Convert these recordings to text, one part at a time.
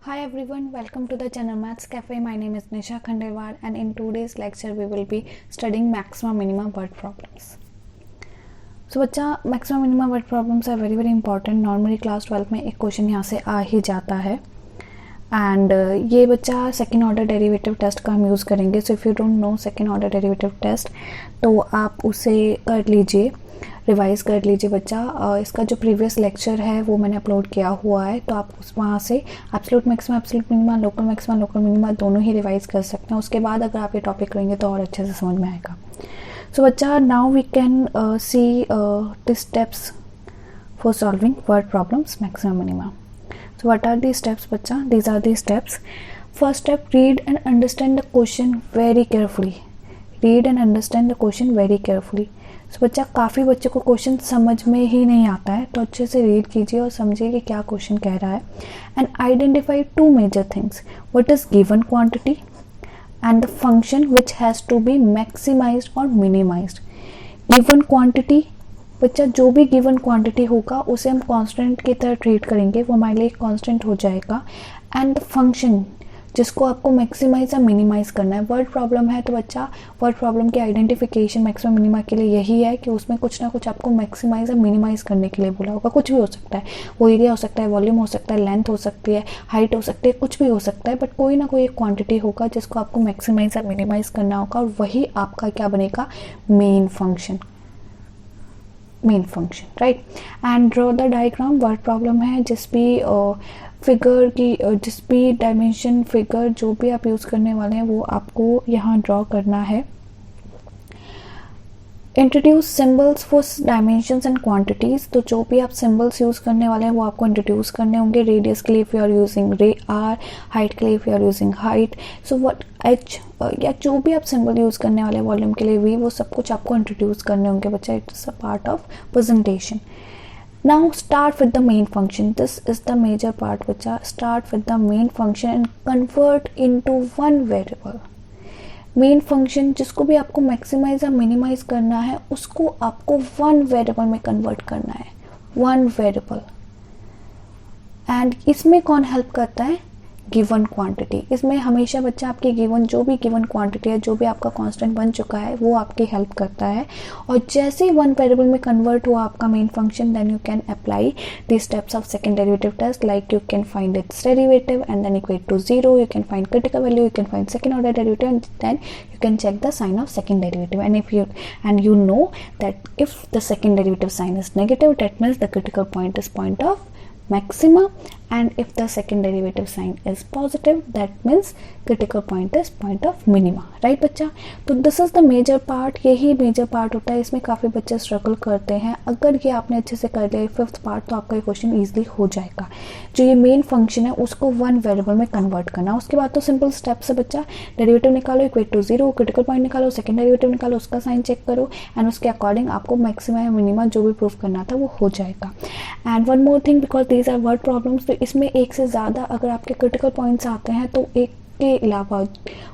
Hi everyone, welcome to the channel Maths Cafe. My name is Nisha Khandelwal and in today's lecture we will be studying maxima minima word problems. So बच्चा maxima minima word problems are very important. Normally class 12 में एक question यहाँ से आ ही जाता है and ये बच्चा second order derivative test का हम यूज़ करेंगे. So if you don't know second order derivative test तो आप उसे कर लीजिए, रिवाइज कर लीजिए बच्चा. इसका जो प्रीवियस लेक्चर है वो मैंने अपलोड किया हुआ है, तो आप उस वहाँ से absolute maxima, absolute minima, local maxima, local minima दोनों ही रिवाइज कर सकते हैं. उसके बाद अगर आप ये टॉपिक करेंगे तो और अच्छे से समझ में आएगा. सो बच्चा now we can see the steps for solving word problems maxima minima. So what are these steps बच्चा? These are the steps. First step, read and understand the question very carefully. Read and understand the question very carefully. So बच्चा काफ़ी बच्चों को question समझ में ही नहीं आता है, तो अच्छे से रीड कीजिए और समझिए कि क्या क्वेश्चन कह रहा है. And identify two major things. What is given quantity and the function which has to be maximised और मिनिमाइज्ड. गिवन क्वांटिटी बच्चा, जो भी गिवन क्वांटिटी होगा उसे हम कांस्टेंट की तरह ट्रीट करेंगे, वो हमारे लिए कांस्टेंट हो जाएगा. एंड फंक्शन जिसको आपको मैक्सिमाइज या मिनिमाइज करना है. वर्ड प्रॉब्लम है तो बच्चा वर्ड प्रॉब्लम की आइडेंटिफिकेशन मैक्सिमम मिनिमा के लिए यही है कि उसमें कुछ ना कुछ आपको मैक्सिमाइज या मिनिमाइज करने के लिए बोला होगा. कुछ भी हो सकता है, वो एरिया हो सकता है, वॉल्यूम हो सकता है, लेंथ हो सकती है, हाइट हो सकती है, कुछ भी हो सकता है, बट कोई ना कोई एक क्वांटिटी होगा जिसको आपको मैक्सिमाइज या मिनिमाइज करना होगा और वही आपका क्या बनेगा, main function. Right. And draw the diagram. Word problem है, जिस भी फिगर की जिस भी डायमेंशन फिगर जो भी आप यूज़ करने वाले हैं वो आपको यहाँ ड्रॉ करना है. Introduce symbols for dimensions and quantities. तो जो भी आप सिम्बल्स यूज़ करने वाले हैं वो आपको इंट्रोड्यूस करने होंगे. रेडियस के लिए if you are using R, height के लिए if you are using height, so what H, या जो भी आप सिंबल यूज़ करने वाले हैं, वॉल्यूम के लिए वी, वो सब कुछ आपको इंट्रोड्यूस करने होंगे बच्चा. It's a part of presentation. Now start with the main function. This is the major part बच्चा. Start with the main function and convert into one variable. Main function जिसको भी आपको मैक्सिमाइज या मिनिमाइज करना है उसको आपको वन वेरिएबल में कन्वर्ट करना है. One variable. एंड इसमें कौन हेल्प करता है, गिवन क्वांटिटी. इसमें हमेशा बच्चा आपकी गिवन जो भी गिवन क्वांटिटी है, जो भी आपका कांस्टेंट बन चुका है, वो आपकी हेल्प करता है. और जैसे ही वन वेरिएबल में कन्वर्ट हुआ आपका main function, then you can apply the steps of second derivative test. Like you can find its derivative and then equate to zero. You can find critical value, you can find second order derivative and then you can check the sign of second derivative. And you know that if the second derivative sign is negative, that means the critical point is point of maxima, and if the second derivative sign is positive, that means critical point is point of minima. right बच्चा. तो this is the major part. यही major part होता है. इसमें काफ़ी बच्चे struggle करते हैं. अगर ये आपने अच्छे से कर लिया फिफ्थ पार्ट तो आपका ये क्वेश्चन ईजिली हो जाएगा. जो ये मेन फंक्शन है उसको वन वेरिएबल में कन्वर्ट करना. उसके बाद तो सिंपल स्टेप्स है बच्चा. डेरिवेटिव निकालो, equate to zero, critical point निकालो, सेकंड डेरिवेटिव निकालो, उसका साइन चेक करो एंड उसके अकॉर्डिंग आपको मैक्सिमा या मिनिमा जो भी प्रूफ करना था वो हो जाएगा. And one more thing, because these are word problems, तो इसमें एक से ज़्यादा अगर आपके क्रिटिकल पॉइंट्स आते हैं तो एक के अलावा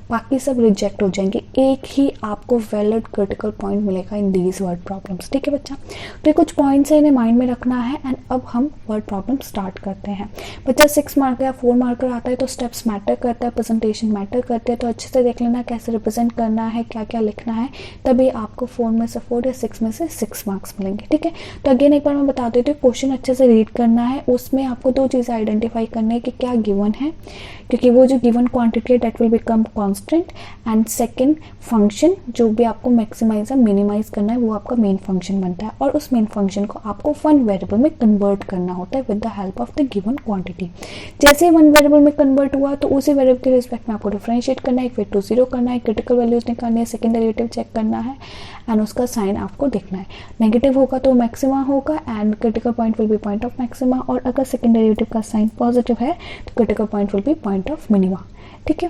बाकी सब रिजेक्ट हो जाएंगे. एक ही आपको वैलिड क्रिटिकल पॉइंट मिलेगा इन दीज वर्ड प्रॉब्लम्स. ठीक है बच्चा. तो ये कुछ पॉइंट्स है, इन्हें माइंड में रखना है. एंड अब हम वर्ड प्रॉब्लम स्टार्ट करते हैं. बच्चा 6 मार्कर या 4 मार्कर आता है तो स्टेप्स मैटर करता है, प्रेजेंटेशन मैटर करते हैं. तो अच्छे से देख लेना कैसे रिप्रेजेंट करना है, क्या क्या लिखना है, तभी आपको 4 में से 4 या 6 में से 6 मार्क्स मिलेंगे. ठीक है. तो अगेन एक बार मैं बता देती हूँ, क्वेश्चन अच्छे से रीड करना है. उसमें आपको 2 चीज़ें आइडेंटिफाई करनी है कि क्या गिवन है, क्योंकि वो जो गिवन क्वांटिटी है that will become constant. And second, function जो भी आपको मैक्सिमाइज या मिनिमाइज करना है वो आपका मेन फंक्शन बनता है. और उस मेन फंक्शन को आपको वन वेरिएबल में कन्वर्ट करना होता है with the help of the given quantity. जैसे ही वन वेरिएबल में कन्वर्ट हुआ तो उसी वेरिएबल के रिस्पेक्ट में आपको डिफरेंशिएट करना है, इक्वेट टू जीरो करना है, क्रिटिकल वैल्यूज निकालनी है, सेकंड डेरिवेटिव चेक करना है एंड उसका साइन आपको देखना है. नेगेटिव होगा तो मैक्सिमा होगा and critical point will be point of maxima. और अगर सेकंड डेरिवेटिव का साइन पॉजिटिव है तो critical point will be point of minima. ठीक है.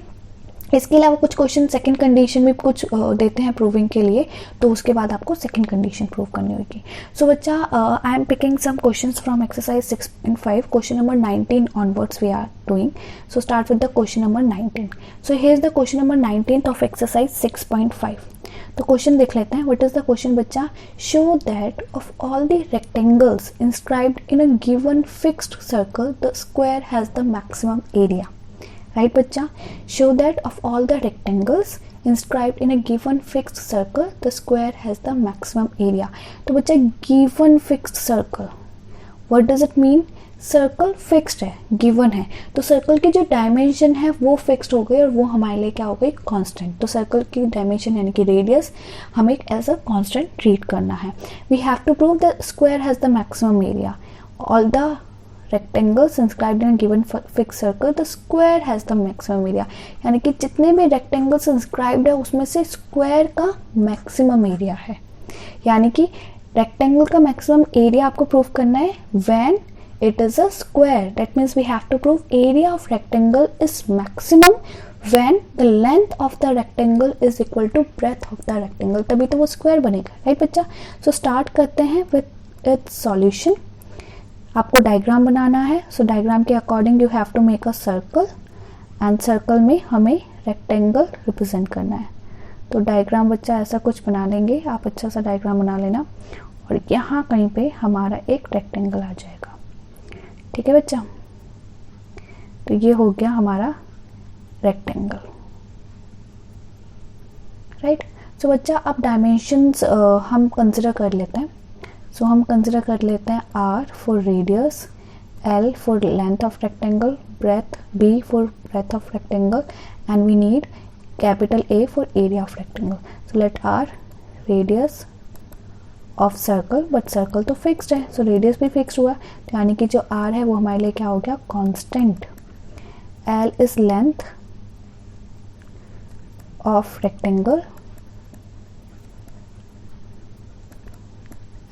इसके अलावा कुछ क्वेश्चन सेकंड कंडीशन में कुछ देते हैं प्रूविंग के लिए, तो उसके बाद आपको सेकंड कंडीशन प्रूव करनी होगी. सो बच्चा I am picking some questions from exercise 6.5, question number 19 onwards we are doing. So start with the question number 19. So here is the question number 19 of exercise 6.5. तो question देख लेते हैं. What is the question बच्चा? Show that of all the rectangles inscribed in a given fixed circle the square has the maximum area. Right बच्चा? Show that of all the rectangles inscribed in a given fixed circle, the square has the maximum area. तो बच्चा given fixed circle, what does it mean? Circle fixed है, given है, तो circle की जो dimension है वो फिक्स्ड हो गई और वो हमारे लिए क्या हो गई? कांस्टेंट. तो सर्कल की डायमेंशन यानी कि रेडियस हमें एज अ कांस्टेंट ट्रीट करना है. We have to prove the square has the maximum area. All the rectangles inscribed in a given fixed circle, the square has the maximum area. यानी कि जितने भी rectangles inscribed है उसमें से square का maximum area है. यानी कि rectangle का maximum area आपको prove करना है when it is a square. That means we have to prove area of rectangle is maximum when the length of the rectangle is equal to breadth of the rectangle. तभी तो वो square बनेगा, right बच्चा? So start करते हैं with its solution. आपको diagram बनाना है. सो डायग्राम के according you have to make a circle and circle में हमें रेक्टेंगल रिप्रेजेंट करना है. तो डायग्राम बच्चा ऐसा कुछ बना लेंगे, आप अच्छा सा डायग्राम बना लेना और यहाँ कहीं पे हमारा एक रेक्टेंगल आ जाएगा. ठीक है बच्चा? तो ये हो गया हमारा रेक्टेंगल, राइट. सो बच्चा अब डायमेंशंस हम कंसिडर कर लेते हैं. सो हम कंसिडर कर लेते हैं R for radius, L for length of rectangle, breadth B for breadth of rectangle and we need capital A for area of rectangle. So let R radius of circle, but circle तो fixed है, so radius भी fixed हुआ, तो यानी कि जो R है वो हमारे लिए क्या हो गया? Constant. L is length of rectangle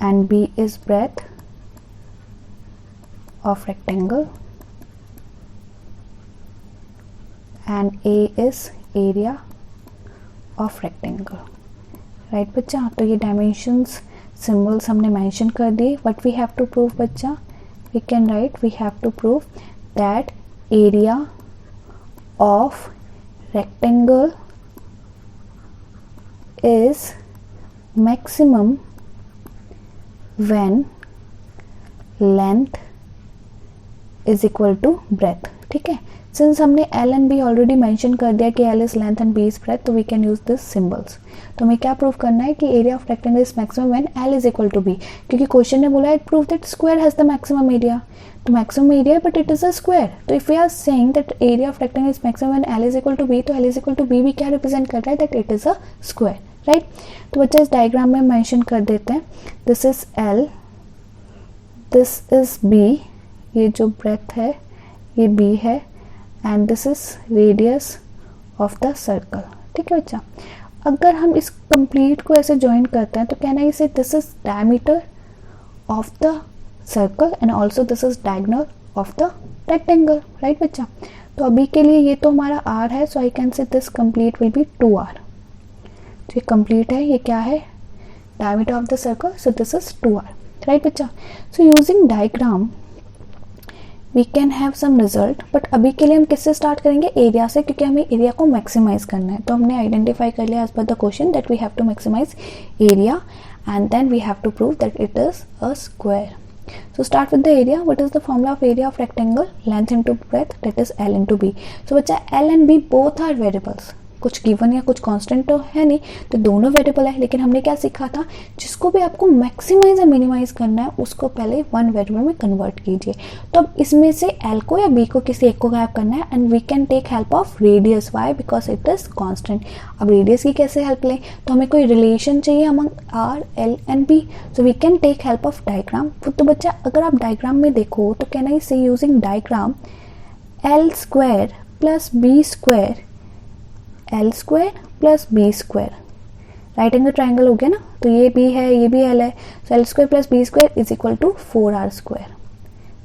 and B is breadth of rectangle and A is area of rectangle. right बच्चा? तो ये dimensions symbols हमने mention कर दिए. what we have to prove बच्चा? we can write, we have to prove that area of rectangle is maximum when length is equal to breadth. ठीक है? Since हमने L and B already mention कर दिया कि L is length and B is breadth, तो we can use this symbols. तो हमें क्या प्रूव करना है कि area of rectangle is maximum when L is equal to B, क्योंकि क्वेश्चन ने बोला है prove that square has the maximum area. तो maximum area but it is a square. तो if we are saying that area of rectangle is maximum when L is equal to B, तो L is equal to B भी क्या represent कर रहा है? That it is a square, right. तो बच्चा इस डायग्राम में मेंशन कर देते हैं. This is L, this is B, ये जो ब्रेथ है ये B है and this is radius of the circle. ठीक है बच्चा? अगर हम इस कंप्लीट को ऐसे ज्वाइन करते हैं तो कैन आई से this is diameter of the circle and also this is diagonal of the rectangle, right बच्चा? तो अभी के लिए ये तो हमारा R है, so I can say this complete will be 2R. तो ये कंप्लीट है, ये क्या है? Diameter of the circle, so this is 2R, right बच्चा? So using diagram we can have some result, but अभी के लिए हम किससे स्टार्ट करेंगे? एरिया से, क्योंकि हमें एरिया को मैक्सिमाइज करना है. तो हमने आइडेंटिफाई कर लिया as per the question that we have to maximise area and then we have to prove that it is a square. So start with the area. What is the formula of area of rectangle? Length into breadth, that is L into B. So बच्चा L and B both are variables. कुछ given या कुछ constant तो है नहीं, तो दोनों variable है. लेकिन हमने क्या सीखा था? जिसको भी आपको मैक्सिमाइज या मिनिमाइज करना है उसको पहले वन वेरिएबल में कन्वर्ट कीजिए. तो अब इसमें से L को या B को किसी एक को गायब करना है and we can take help of radius. Why? Because it is constant. अब रेडियस की कैसे हेल्प लें? तो हमें कोई रिलेशन चाहिए among R, L and B. So we can take help of diagram. तो बच्चा अगर आप डायग्राम में देखो तो कैन आई से using diagram L square plus B square L square plus B square, right angle triangle हो गया ना. तो ये B है, ये भी L है, so L square plus B square is equal to 4R square,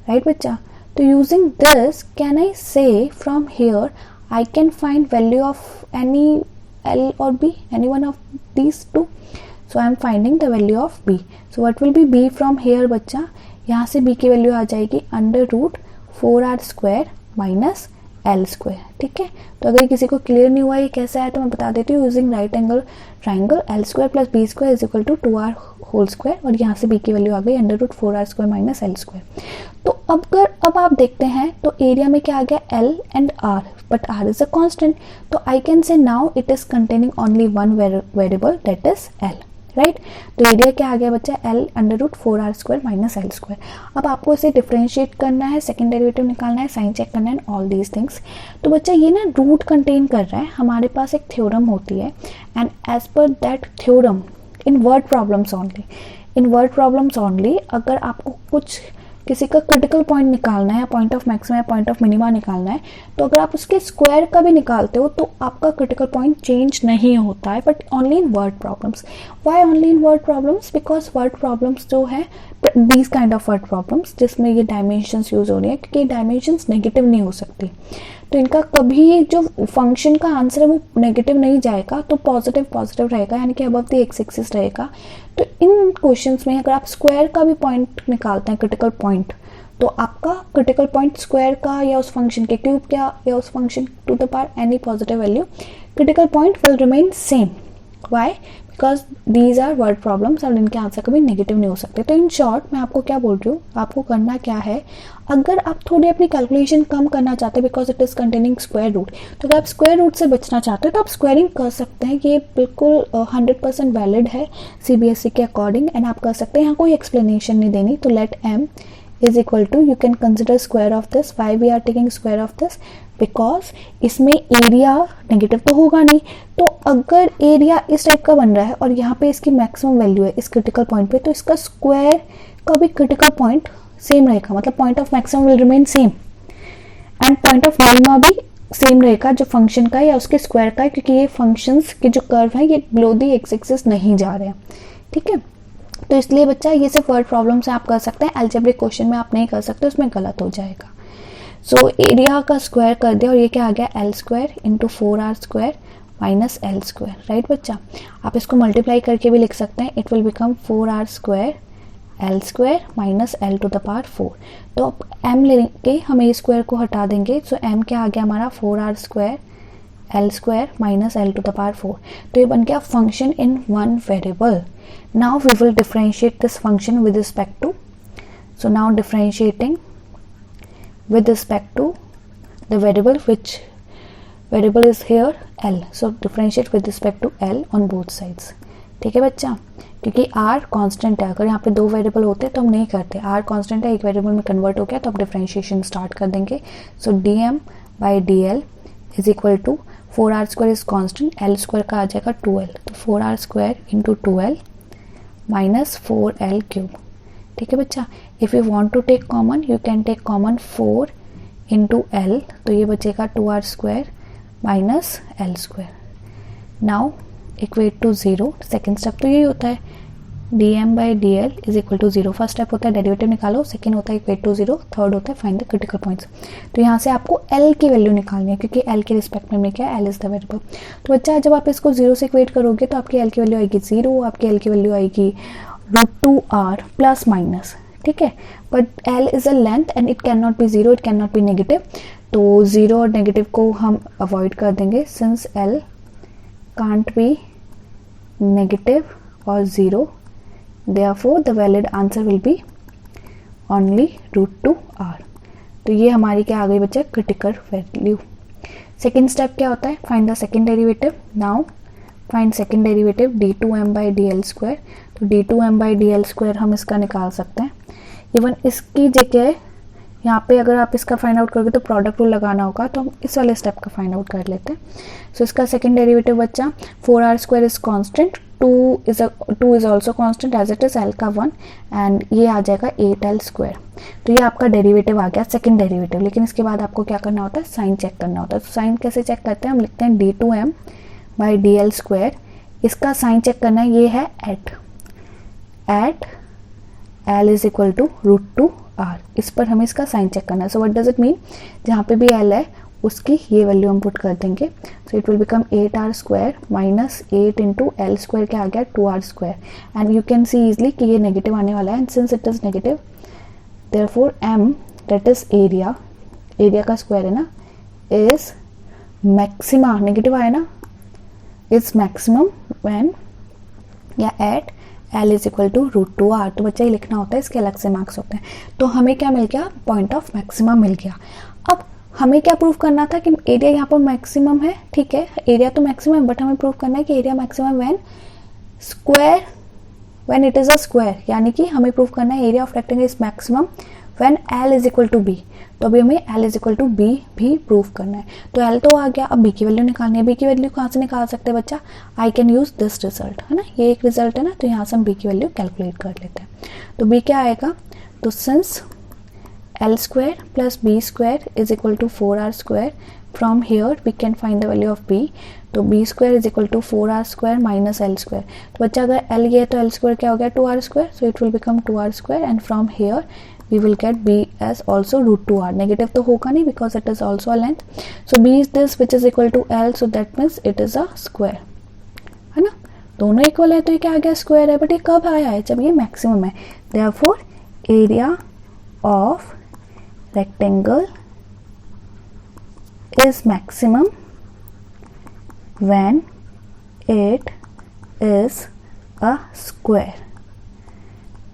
right बच्चा? तो using this can I say from here I can find value of any L or B, any one of these two. So I am finding the value of B. So what will be B from here बच्चा, यहाँ से B की value आ जाएगी under root 4r square minus L square. ठीक है, तो अगर किसी को क्लियर नहीं हुआ ये कैसे आया तो मैं बता देती हूँ. Using right angle triangle L square plus B square is equal to 2r whole square, और यहाँ से B की वैल्यू आ गई under root 4r square minus L square. तो अब आप देखते हैं तो एरिया में क्या आ गया L and R, but R is a constant. तो I can say now it is containing only one variable that is L. Right, तो एरिया क्या आ गया बच्चा, L under root 4r square minus L square. अब आपको इसे differentiate करना है, सेकंड डेरिवेटिव निकालना है, साइन चेक करना है, ऑल दीज थिंग्स. तो बच्चा ये ना रूट कंटेन कर रहा है. हमारे पास एक थ्योरम होती है, and as per that theorem in word problems only, अगर आपको कुछ किसी का क्रिटिकल पॉइंट निकालना है, पॉइंट ऑफ मैक्सिमा या पॉइंट ऑफ मिनिमा निकालना है, तो अगर आप उसके स्क्वायर का भी निकालते हो तो आपका क्रिटिकल पॉइंट चेंज नहीं होता है, but only in word problems. Why only in word problems? Because word problems जो है these kind of word problems जिसमें ये डायमेंशंस यूज हो रही है, क्योंकि डायमेंशंस नेगेटिव नहीं हो सकती, तो इनका कभी जो फंक्शन का आंसर है वो नेगेटिव नहीं जाएगा, तो पॉजिटिव रहेगा, यानी कि अबव द एक्स एक्सिस रहेगा. तो इन क्वेश्चंस में अगर आप स्क्वायर का भी पॉइंट निकालते हैं, क्रिटिकल पॉइंट, तो आपका क्रिटिकल पॉइंट स्क्वायर का या उस फंक्शन के क्यूब का या उस function to the power any positive value, critical point will remain same. Why? Because these are word problems और इनके आंसर कभी नेगेटिव नहीं हो सकते. तो इन शॉर्ट मैं आपको क्या बोल रही हूँ, आपको करना क्या है, अगर आप थोड़ी अपनी कैलकुलेशन कम करना चाहते हैं because it is containing square root, तो अगर आप स्क्वायर रूट से बचना चाहते हैं तो आप स्क्वायरिंग कर सकते हैं. ये बिल्कुल 100% वैलिड है CBSE के अकॉर्डिंग, एंड आप कर सकते हैं. यहाँ कोई एक्सप्लेनेशन नहीं देनी. तो let m is equal to, you can consider square of this. Why we are taking square of this? Because इसमें एरिया नेगेटिव तो होगा नहीं. तो अगर एरिया इस टाइप का बन रहा है और यहाँ पे इसकी मैक्सिमम वैल्यू है इस क्रिटिकल पॉइंट पे, तो इसका स्क्वायर का भी क्रिटिकल पॉइंट सेम रहेगा, मतलब point of maximum will remain same, and point of minima भी सेम रहेगा जो फंक्शन का या उसके स्क्वायर का है, क्योंकि ये फंक्शंस के जो कर्व है ये बिलो द एक्स एक्सिस नहीं जा रहे हैं. ठीक है, तो इसलिए बच्चा ये सिर्फ वर्ड प्रॉब्लम से आप कर सकते हैं, अलजेब्रिक क्वेश्चन में आप नहीं कर सकते, उसमें गलत हो जाएगा. सो एरिया का स्क्वायर कर दिया और ये क्या आ गया, L square into 4r square minus L square. Right बच्चा, आप इसको मल्टीप्लाई करके भी लिख सकते हैं. It will become 4r square L square minus L to the power 4. तो अब m लेके हम a स्क्वायर को हटा देंगे. सो m क्या आ गया हमारा, 4r square L square minus L to the power 4. तो ये बन गया function in one variable. Now we will differentiate this function with respect to. So now differentiating with respect to the variable, which variable is here L. So differentiate with respect to L on both sides. ठीक है बच्चा, क्योंकि R constant है. अगर यहाँ पे दो variable होते तो हम नहीं करते. R कांस्टेंट है, एक वेरिएबल में कन्वर्ट हो गया तो अब डिफरेंशिएशन स्टार्ट कर देंगे. So dm by dl is equal to 4r square is constant, L square का आ जाएगा 2l, तो 4r square into 2l minus 4l cube. ठीक है बच्चा, if you want to take common you can take common 4 into L, तो ये बचेगा 2r square minus L square. Now equate to 0. Second step तो यही होता है, dm by dl is equal to 0. First step होता है डेरिवेटिव निकालो, सेकेंड होता है इक्वेट टू 0, थर्ड होता है फाइंड द क्रिटिकल पॉइंट्स. तो यहाँ से आपको L की वैल्यू निकालनी है, क्योंकि L के रिस्पेक्ट में क्या है, L इज द वेरिएबल. तो बच्चा जब आप इसको 0 से इक्वेट करोगे तो आपकी L की वैल्यू आएगी 0, आपकी L की वैल्यू आएगी √2r प्लस माइनस. ठीक है, but L is a length and it can not be 0, it can not be negative. तो 0 और नेगेटिव को हम अवॉइड कर देंगे, since L can't be negative और 0, therefore the valid answer will be only √2r. तो ये हमारी क्या आ गई बच्चा, क्रिटिकल वैल्यू. सेकेंड स्टेप क्या होता है, find the second derivative. Now find second derivative d2m by dl square. तो d2m बाई dl स्क्वायर हम इसका निकाल सकते हैं. इवन इसकी जगह यहाँ पे अगर आप इसका फाइंड आउट करोगे तो प्रोडक्ट रूल लगाना होगा, तो हम इस वाले स्टेप का फाइंड आउट कर लेते हैं. सो इसका सेकेंड डेरिवेटिव बच्चा 4r square is constant, 2 is also constant as it is L का 1, एंड ये आ जाएगा 8L स्क्वायर. तो ये आपका डेरिवेटिव आ गया, सेकेंड डेरिवेटिव. लेकिन इसके बाद आपको क्या करना होता है, साइन चेक करना होता है. तो साइन कैसे चेक करते हैं, हम लिखते हैं d2m बाई dl स्क्वायर. इसका साइन चेक करना है, ये है at L is equal to √2r. इस पर हमें इसका साइन चेक करना है. So what does it mean, जहाँ पे भी L है उसकी ये वैल्यू हम पुट कर देंगे. So it will become 8r² minus 8 into L square क्या आ गया 2r². And you can see easily कि ये नेगेटिव आने वाला है. And since it is negative therefore m that is area, area का स्क्वायर है ना, इज मैक्सिमा, नेगेटिव आया ना, इज मैक्सिमम व्हेन या at L is equal to √2r. तो बच्चा ये लिखना होता है, इसके अलग से मार्क्स होते हैं. तो हमें क्या मिल गया, पॉइंट ऑफ मैक्सिमम मिल गया. अब हमें क्या प्रूव करना था कि एरिया यहाँ पर मैक्सिमम है. ठीक है, एरिया तो मैक्सिमम है, बट हमें प्रूव करना है कि area maximum when square, when it is a square. यानी कि हमें प्रूव करना है area of rectangle is maximum when L is equal to B. तो अभी हमें L is equal to B भी प्रूव करना है. तो L तो आ गया, अब B की वैल्यू निकालनी है. B की वैल्यू कहाँ से निकाल सकते हैं बच्चा, I can use this result, है ना, ये एक रिजल्ट है ना, तो यहाँ से हम B की वैल्यू कैलकुलेट कर लेते हैं. तो B क्या आएगा, तो since L² plus B² is equal to 4r², from here we can find the value of B. तो B² is equal to 4r² minus L². तो बच्चा अगर L ये है तो L² क्या हो गया 2r², so it will become 2r². And from here we will get B as also √2r. Negative तो होगा नहीं because it is also a length. So B is this which is equal to L, so that means it is a square, है ना, दोनों equal है तो ये क्या आ गया स्क्वायर है. बट ये कब आया है, जब ये मैक्सिमम है. therefore area of rectangle is maximum when it is a square.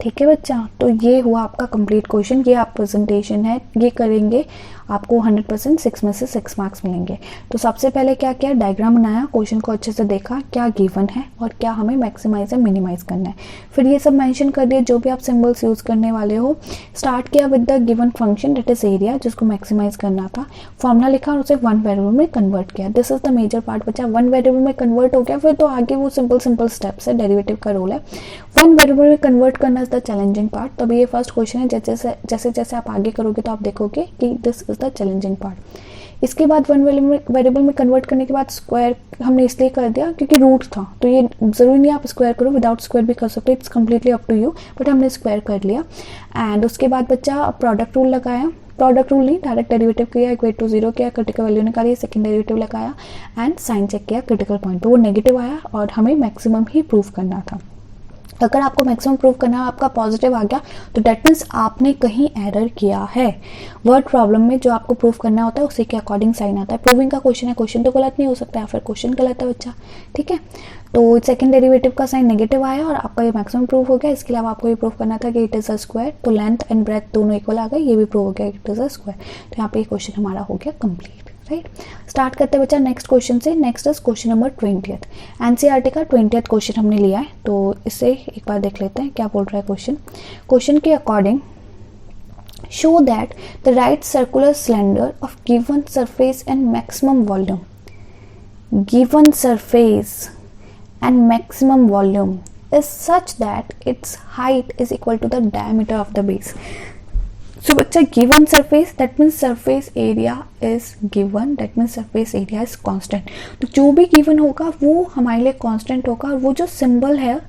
ठीक है बच्चा, तो ये हुआ आपका कंप्लीट क्वेश्चन. ये आप प्रेजेंटेशन है, ये करेंगे आपको 100% 6 में से 6 मार्क्स मिलेंगे. तो सबसे पहले क्या किया, डायग्राम बनाया, क्वेश्चन को अच्छे से देखा क्या गिवन है और क्या हमें मैक्सिमाइज या मिनिमाइज करना है. फिर ये सब मेंशन कर दिया जो भी आप सिंबल्स यूज करने वाले हो. स्टार्ट किया with the given function that is area, जिसको मैक्सिमाइज करना था. फॉर्मूला लिखा और उसे 1 वेरिएबल में कन्वर्ट किया. This is the major part बच्चा. 1 वेरिएबल में कन्वर्ट हो गया, फिर तो आगे वो सिंपल स्टेप्स है, डेरिवेटिव का रोल है. 1 वेरिएबल में कन्वर्ट करना इज द चैलेंजिंग पार्ट. तो अभी ये फर्स्ट क्वेश्चन है, जैसे जैसे आप आगे करोगे तो आप देखोगे कि this is the challenging part. इसके बाद 1 वेरिएबल में कन्वर्ट करने के बाद स्क्वायर हमने इसलिए कर दिया क्योंकि रूट था, तो ये जरूरी नहीं आप स्क्वायर करो, विदाउट स्क्वायर भी कर सकते, it's completely up to you, but हमने स्क्वायर कर लिया. एंड उसके बाद बच्चा प्रोडक्ट रूल लगाया, प्रोडक्ट रूल नहीं, डायरेक्ट डेरिवेटिव किया, इक्वेट टू 0 किया, क्रिटिकल वैल्यू निकाली, सेकंड डेरिवेटिव लगाया एंड साइन चेक किया क्रिटिकल पॉइंट, तो वो नेगेटिव आया और हमें मैक्सिमम ही प्रूव करना था. अगर आपको मैक्सिमम प्रूव करना है, आपका पॉजिटिव आ गया, तो डेट मीन्स आपने कहीं एरर किया है. वर्ड प्रॉब्लम में जो आपको प्रूव करना होता है उसी के अकॉर्डिंग साइन आता है. प्रूविंग का क्वेश्चन है, क्वेश्चन तो गलत नहीं हो सकता है, फिर क्वेश्चन गलत है बच्चा. ठीक है, तो सेकंड डेरिवेटिव का साइन नेगेटिव आया और आपका ये मैक्सिमम प्रूव हो गया. इसके अलावा आपको ये प्रूव करना था कि इट इज अ स्क्वायर, तो लेंथ एंड ब्रेथ दोनों इक्वल आ गए, ये भी प्रूव हो गया इट इज अ स्क्वायर. तो यहाँ पे ये क्वेश्चन हमारा हो गया कंप्लीट. राइट, स्टार्ट करते हैं बच्चा नेक्स्ट क्वेश्चन से. Next is question number 20th. NCERT का 20th क्वेश्चन हमने लिया है, तो इससे एक बार देख लेते हैं क्या बोल रहा है क्वेश्चन. क्वेश्चन के according show that the right circular cylinder of given surface and maximum volume, given surface and maximum volume is such that its height is equal to the diameter of the base. So बच्चा given surface, that means surface area is given, that means surface area is constant. तो जो भी given होगा वो हमारे लिए constant होगा और वो जो symbol है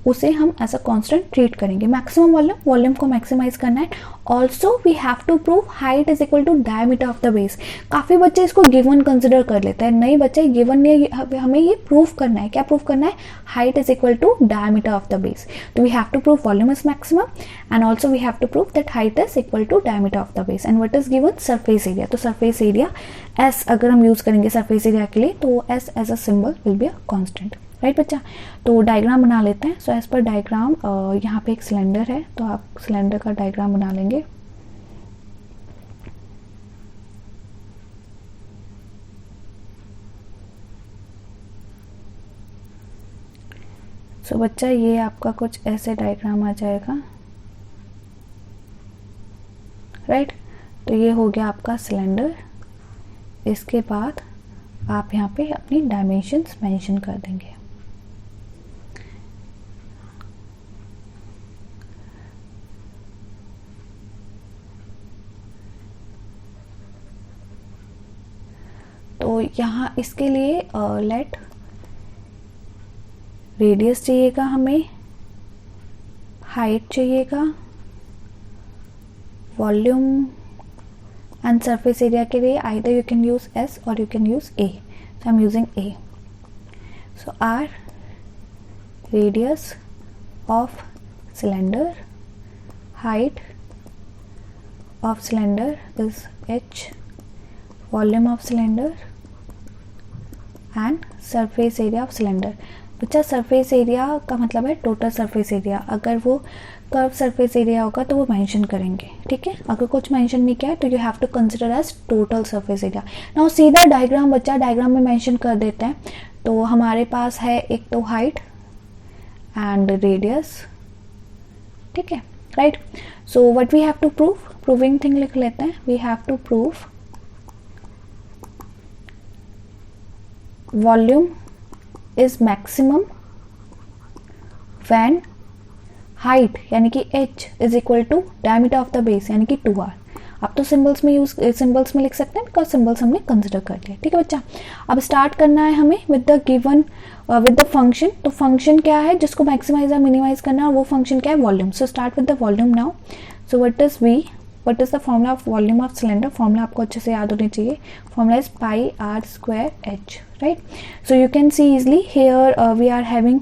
उसे हम एज अ कांस्टेंट ट्रीट करेंगे. मैक्सिमम वॉल्यूम को मैक्सिमाइज करना है. Also we have to prove height is equal to diameter of the base. काफ़ी बच्चे इसको गिवन कंसिडर कर लेते हैं, नहीं बच्चे गिवन नहीं, हमें ये प्रूव करना है. क्या प्रूव करना है, height is equal to diameter of the base. तो we have to prove volume is maximum and also we have to prove that height is equal to diameter of the base. And what is given, surface area. तो surface area S अगर हम use करेंगे surface area के लिए तो S as a symbol will be a constant. Right बच्चा, तो diagram बना लेते हैं. सो एज पर डायग्राम यहाँ पे एक सिलेंडर है, तो आप सिलेंडर का डायग्राम बना लेंगे. सो बच्चा ये आपका कुछ ऐसे डायग्राम आ जाएगा. राइट, तो ये हो गया आपका सिलेंडर. इसके बाद आप यहाँ पे अपनी डायमेंशंस मेंशन कर देंगे. तो यहाँ इसके लिए लेट रेडियस चाहिएगा, हमें हाइट चाहिएगा, वॉल्यूम एंड सरफेस एरिया के लिए either you can use S और you can use A, so I am using A. So R radius of cylinder, height of cylinder is h, volume of cylinder and surface area of cylinder. बच्चा surface area का मतलब है total surface area. अगर वो curve surface area होगा तो वो mention करेंगे, ठीक है. अगर कुछ मेंशन नहीं किया है तो you have to consider as total surface area. Now सीधा डायग्राम बच्चा डायग्राम में मेंशन कर देते हैं. तो हमारे पास है एक तो हाइट एंड रेडियस, ठीक है, right. So what we have to prove, proving thing लिख लेते हैं. We have to prove volume is maximum when height यानी कि h is equal to diameter of the base यानी कि 2r. अब तो सिंबल्स में लिख सकते हैं बिकॉज सिंबल्स हमने कंसिडर कर लिया, ठीक है बच्चा. अब स्टार्ट करना है हमें with the given with the function. तो फंक्शन क्या है जिसको मैक्सिमाइज या मिनिमाइज करना है, वो फंक्शन क्या है, volume. So start with the volume now. So what is the formula of volume of cylinder. Formula आपको अच्छे से याद होनी चाहिए. Formula is pi are square h, right. So you can see easily here we are having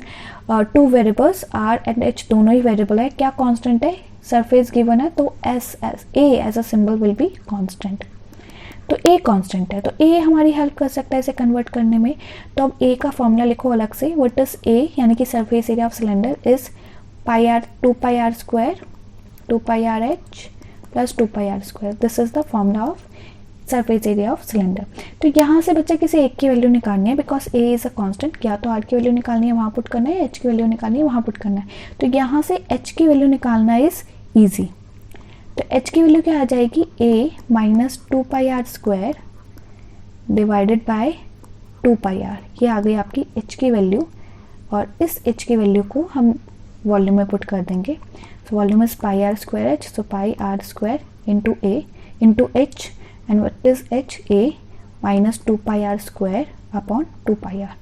two variables, r and h दोनों ही variable है. क्या कांस्टेंट है, सरफेस गिवन है तो s s a as a symbol will be constant. तो a constant है तो ए हमारी हेल्प कर सकता है इसे कन्वर्ट करने में. तो अब ए का फॉर्मूला लिखो अलग से. व्हाट इज ए यानी कि surface area of cylinder is pi r 2 pi are square 2 pi r h plus 2 pi are square. This is the formula of surface area of cylinder. तो यहाँ से बच्चा किसी एक की वैल्यू निकालनी है because A is a constant. क्या तो आर की वैल्यू निकालनी है वहाँ पुट करना है, एच की वैल्यू निकालनी है वहाँ पुट करना है. तो यहाँ से एच की वैल्यू निकालना इज ईजी. तो एच की वैल्यू क्या आ जाएगी, A minus 2 pi are square divided by 2 pi R. ये आ गई आपकी एच की वैल्यू और इस एच की वैल्यू को हम वॉल्यूम में पुट कर देंगे. So volume is pi are square h. So pi are square into a into h and what is h, a minus 2 pi are square upon 2 pi r.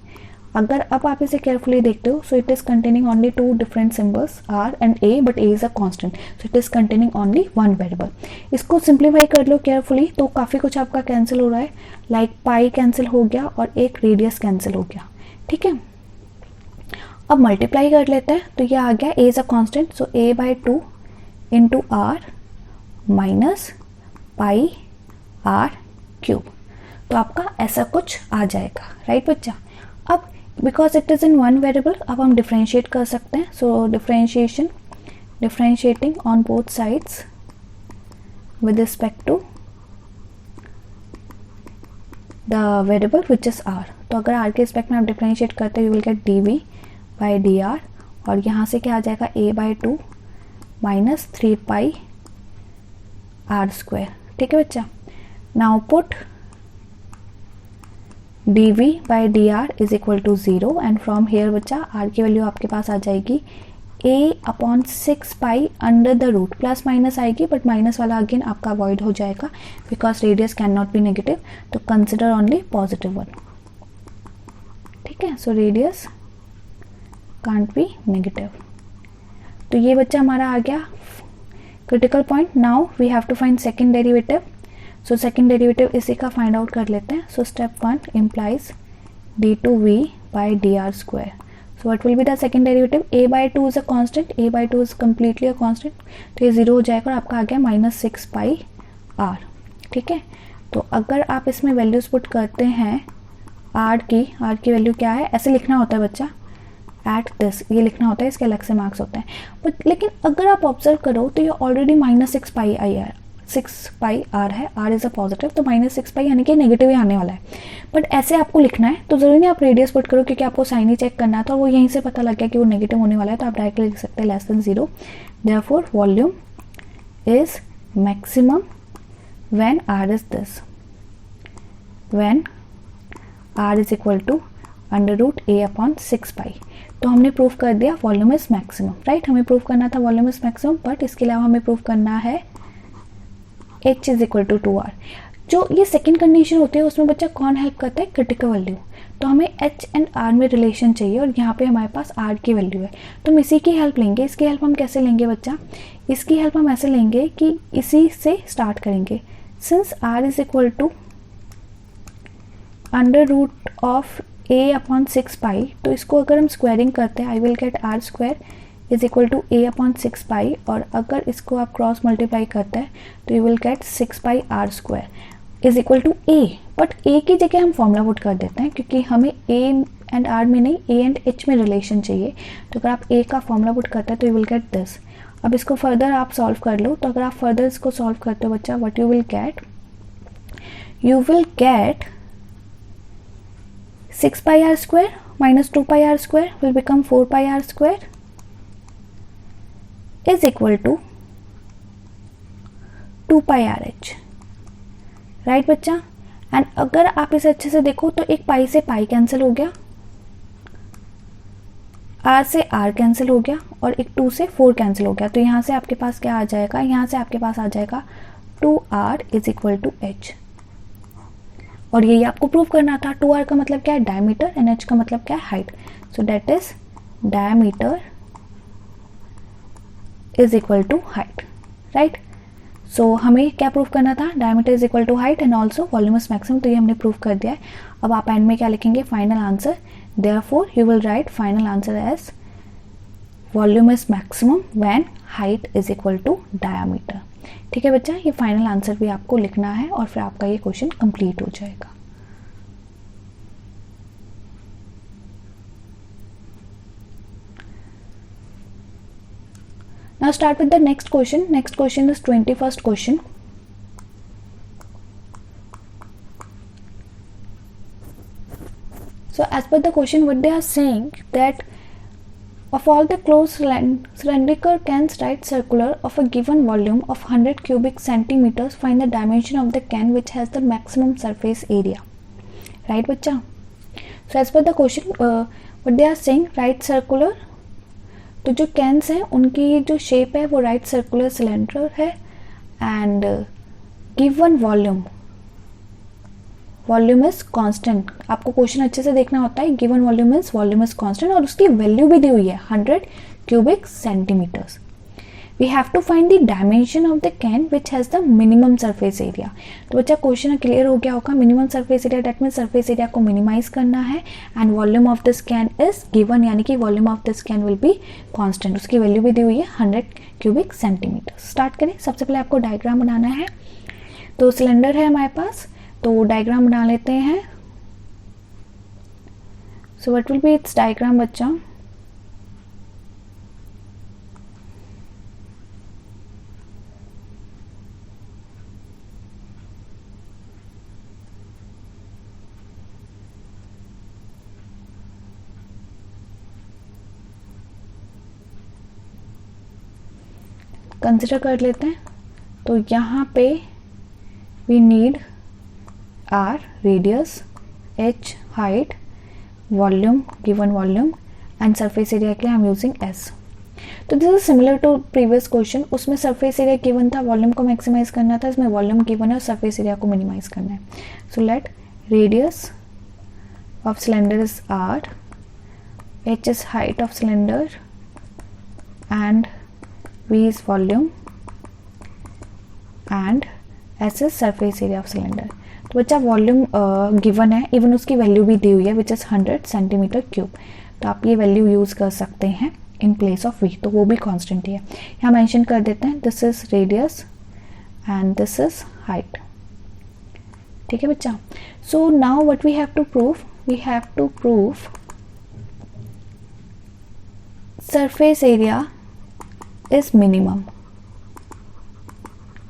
अगर अब आप इसे केयरफुली देखते हो so it is containing only two different symbols r and a, but a is a constant so it is containing only one variable. इसको simplify कर लो carefully तो काफ़ी कुछ आपका कैंसिल हो रहा है. लाइक पाई कैंसिल हो गया और एक रेडियस कैंसिल हो गया, ठीक है. अब मल्टीप्लाई कर लेते हैं तो ये आ गया A is a constant. So A by 2 into R minus pi R cube. तो आपका ऐसा कुछ आ जाएगा, राइट बच्चा. अब because it is in one variable अब हम डिफ्रेंशिएट कर सकते हैं. So differentiating on both sides with respect to the variable which is R. तो अगर आर के रिस्पेक्ट में आप डिफ्रेंशिएट करते हैं you will get D V by D R और यहाँ से क्या आ जाएगा A by 2 minus 3 pi are square, ठीक है बच्चा. Now put dv by dr is equal to 0 and from here बच्चा r की वैल्यू आपके पास आ जाएगी a upon 6 pi under the root. Plus minus आएगी बट माइनस वाला अगेन आपका अवॉइड हो जाएगा because radius cannot be negative. तो कंसिडर ओनली पॉजिटिव वन, ठीक है. So radius can't be negative. तो ये बच्चा हमारा आ गया critical point. Now we have to find second derivative. So second derivative इसी का फाइंड आउट कर लेते हैं. So step 1 implies d2v by dr square. So what will be the second derivative, a by 2 is a constant, a by 2 is completely a constant. तो ये 0 हो जाएगा और आपका आ गया माइनस 6 पाई r, ठीक है. तो अगर आप इसमें वैल्यूज पुट करते हैं r की वैल्यू क्या है, ऐसे लिखना होता है बच्चा एट दिस, ये लिखना होता है, इसके अलग से मार्क्स होते हैं. बट लेकिन अगर आप ऑब्जर्व करो तो ये ऑलरेडी माइनस 6 पाई आई है, 6 पाई आर है, आर इज अ पॉजिटिव तो माइनस 6 पाई यानी कि नेगेटिव ही आने वाला है. बट ऐसे आपको लिखना है तो जरूरी नहीं आप रेडियस पुट करो क्योंकि आपको साइन ही चेक करना था. वो यहीं से पता लग गया कि वो नेगेटिव होने वाला है तो आप डायरेक्टली लिख सकते हैं less than 0. Therefore volume is maximum when r is this, when r is equal to under root a upon 6 pi. तो हमने प्रूव कर दिया वॉल्यूम इज मैक्सिमम, राइट. हमें प्रूव करना था वॉल्यूम इज मैक्सिमम बट इसके अलावा हमें प्रूव करना है h is equal to 2r. जो ये सेकेंड कंडीशन होती है उसमें बच्चा कौन हेल्प करता है, क्रिटिकल वैल्यू. तो हमें h एंड r में रिलेशन चाहिए और यहाँ पे हमारे पास r की वैल्यू है तो हम इसी की हेल्प लेंगे. इसकी हेल्प हम कैसे लेंगे बच्चा, इसकी हेल्प हम ऐसे लेंगे कि इसी से स्टार्ट करेंगे. Since r is equal to under root of a upon 6 pi, तो इसको अगर हम स्क्वायरिंग करते हैं I will get r square is equal to a upon 6 pi, और अगर इसको आप क्रॉस मल्टीप्लाई करते हैं तो you will get 6 pi r square is equal to a. But a की जगह हम फॉर्मूला पुट कर देते हैं क्योंकि हमें a एंड r में नहीं a एंड h में रिलेशन चाहिए. तो अगर आप a का फॉर्मूला पुट करते हैं तो यू विल गेट दिस. अब इसको फर्दर आप सॉल्व कर लो. तो अगर आप फर्दर इसको सॉल्व करते हो बच्चा, what you will get 6 pi r square minus 2 pi r square will become 4 pi r square is equal to 2 pi r h. Right बच्चा. एंड अगर आप इसे अच्छे से देखो तो एक पाई से पाई कैंसिल हो गया, r से r कैंसिल हो गया, और एक 2 से 4 कैंसिल हो गया. तो यहाँ से आपके पास क्या आ जाएगा, यहाँ से आपके पास आ जाएगा 2r is equal to h. और यही आपको प्रूव करना था. 2r का मतलब क्या है, डायमीटर, एंड h का मतलब क्या है, height. So that is diameter is equal to height. Right. So हमें क्या प्रूव करना था, diameter is equal to height and also volume is maximum. तो ये हमने प्रूव कर दिया है. अब आप एंड में क्या लिखेंगे, final answer. Therefore you will write final answer as volume is maximum when height is equal to diameter. ठीक है बच्चा, ये फाइनल आंसर भी आपको लिखना है और फिर आपका ये क्वेश्चन कंप्लीट हो जाएगा. Now start with the next question. Next question is 21st question. So as per the question, what they are saying that of all the closed cylindrical cans right circular of a given volume of 100 cubic centimeters, find the dimension of the can which has the maximum surface area. Right बच्चा. So as per the question, what they are saying, right circular, तो जो cans हैं उनकी जो shape है वो right circular cylinder है, and given volume is constant. आपको क्वेश्चन अच्छे से देखना होता है. गिवन वॉल्यूम इज कांस्टेंट और उसकी वैल्यू भी दी हुई है 100 cubic centimetres. We have to find the dimension of the can which has the minimum surface area. तो बच्चा क्वेश्चन क्लियर हो गया होगा. Minimum surface area that mean surface area को मिनिमाइज करना है, and volume of this can is given, यानी कि volume of this can will be constant. उसकी वैल्यू भी दी हुई है 100 क्यूबिक सेंटीमीटर. स्टार्ट करें. सबसे पहले आपको डायग्राम बनाना है. तो सिलेंडर है हमारे पास, तो डायग्राम बना लेते हैं. So what will be its diagram बच्चा. कंसिडर कर लेते हैं. तो यहाँ पे we need r radius, h height, volume given volume, and surface area के लिए आई एम यूजिंग s. तो this is similar to previous question. उसमें सरफेस एरिया गिवन था, वॉल्यूम को मैक्सिमाइज करना था. इसमें वॉल्यूम गिवन है और सरफेस एरिया को मिनिमाइज करना है. So let radius of cylinder is r, h is height of cylinder, and V is volume and S is surface area of cylinder. तो बच्चा वॉल्यूम गिवन है, इवन उसकी value भी दी हुई है विच इज़ 100 सेंटीमीटर क्यूब. तो आप ये वैल्यू यूज़ कर सकते हैं इन प्लेस ऑफ V. तो वो भी कांस्टेंट ही है. यहाँ मेंशन कर देते हैं this is radius and this is height. ठीक है बच्चा. So now what we have to prove, we have to prove surface area is minimum.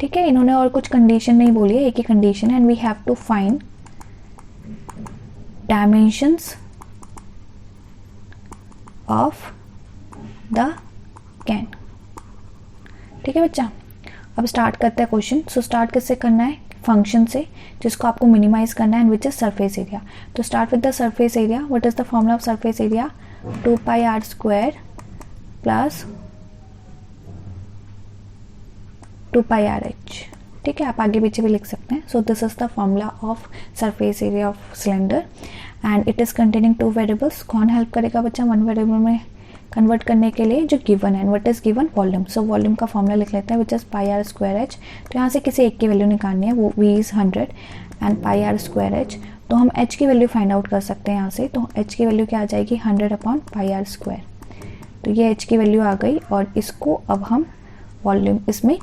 ठीक है, इन्होंने और कुछ कंडीशन नहीं बोली है, एक ही कंडीशन है. And we have to find dimensions of the can. ठीक है बच्चा. अब स्टार्ट करते हैं क्वेश्चन. सो स्टार्ट किससे करना है, फंक्शन से जिसको आपको मिनिमाइज करना है, and which is surface area. तो start with the surface area. What is the formula of surface area, 2 pi r square plus 2 pi RH. ठीक है, आप आगे पीछे भी लिख सकते हैं. सो this is the formula of surface area of cylinder, and it is containing 2 variables. कौन हेल्प करेगा बच्चा, 1 वेरिएबल में कन्वर्ट करने के लिए जो गिवन है, what is given, volume. So volume का फॉर्मूला लिख लेते हैं which is pi are square h. तो यहाँ से किसी एक की वैल्यू निकालनी है, वो v is 100 and pi are square h. तो हम h की वैल्यू फाइंड आउट कर सकते हैं यहाँ से। तो h की वैल्यू क्या आ जाएगी, 100 अपॉन पाई आर स्क्वायर। तो ये h की वैल्यू आ गई और इसको अब हम वॉल्यूम इसमें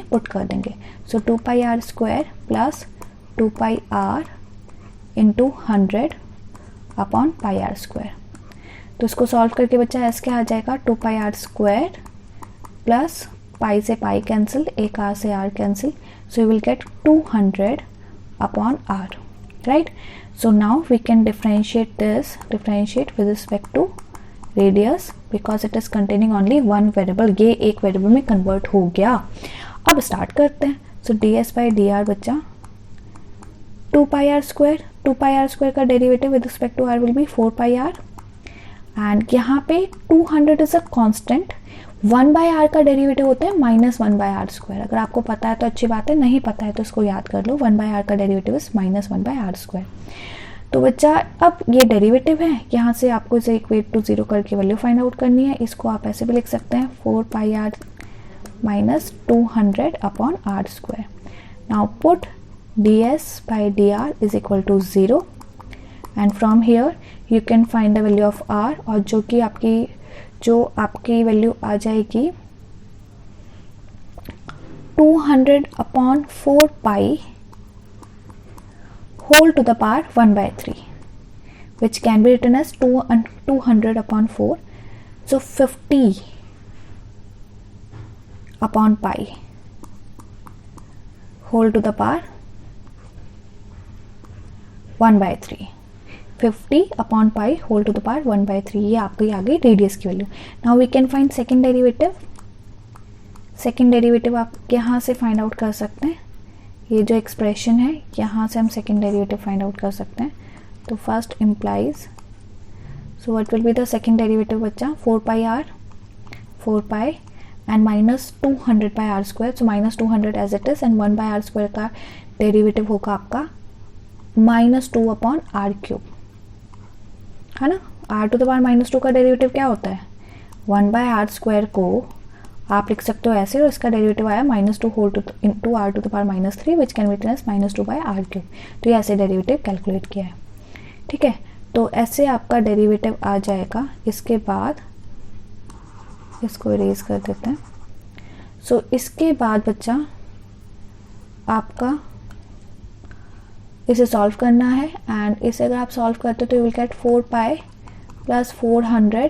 पुट कर देंगे। So 2 pi are square plus 2 pi R into 100 upon pi are square. तो इसको सॉल्व करके बच्चा एस क्या आ जाएगा, 2 pi are square plus pi से पाई कैंसिल, एक आर से are cancel, so you will get 200 upon r, right. So now we can differentiate with respect to radius because it is containing only one variable. ये एक variable में convert हो गया। अब start करते हैं। So D S by D R बच्चा 2 pi are square का derivative with respect to R will be 4 pi R and यहाँ पे 200 is a constant, 1 by are का डेरिवेटिव होता है माइनस 1 बाय आर स्क्वायर। अगर आपको पता है तो अच्छी बात है, नहीं पता है तो इसको याद कर लो। 1 बाय आर का derivative is minus 1 by r square. तो बच्चा अब ये डेरिवेटिव है, यहाँ से आपको इसे इक्वेट टू 0 करके वैल्यू फाइंड आउट करनी है। इसको आप ऐसे भी लिख सकते हैं 4 pi R minus 200 upon R square. Now put ds by dr is equal to 0 and from here you can find the value of r और जो आपकी वैल्यू आ जाएगी 200 upon 4 pi whole to the power 1 by 3 which can be written as 200 upon 4, so 50 upon pi whole to the power 1 by 3, 50 upon pi whole to the power 1 by 3। ये आपकी आ गई radius की value. Now we can find second derivative आप यहाँ से find out कर सकते हैं। ये जो एक्सप्रेशन है यहाँ से हम सेकेंड डेरिवेटिव फाइंड आउट कर सकते हैं। तो first implies, so what will be the second derivative बच्चा, 4 pi and minus 200 by R square. So minus 200 as it is and 1 by R square का डेरिवेटिव होगा आपका माइनस 2 अपॉन आर क्यूब, है ना। R to the power minus 2 का derivative क्या होता है, 1 बाय आर स्क्वायर को आप लिख सकते हो ऐसे और इसका डेरिवेटिव आया minus 2 whole to r to the power minus 3 which can be written as minus 2 by r cube. तो ये ऐसे डेरिवेटिव कैलकुलेट किया है, ठीक है। तो ऐसे आपका डेरिवेटिव आ जाएगा। इसके बाद इसको इरेज कर देते हैं। सो इसके बाद बच्चा आपका इसे सॉल्व करना है एंड इसे अगर आप सॉल्व करते हो तो you will get 4 pi plus 400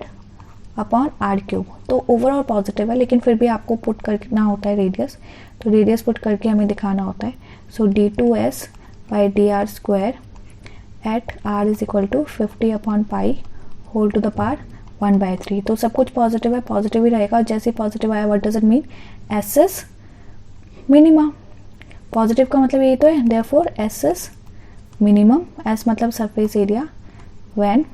upon are cube. तो ओवरऑल पॉजिटिव है लेकिन फिर भी आपको पुट करना होता है रेडियस, तो रेडियस पुट करके हमें दिखाना होता है। So d2s by D r square at r is equal to 50 upon pi whole to the power 1 by 3। तो सब कुछ पॉजिटिव है, पॉजिटिव ही रहेगा। जैसे पॉजिटिव आया what does it mean, S S minimum. Positive का मतलब यही तो है, therefore S S minimum, S मतलब surface area, when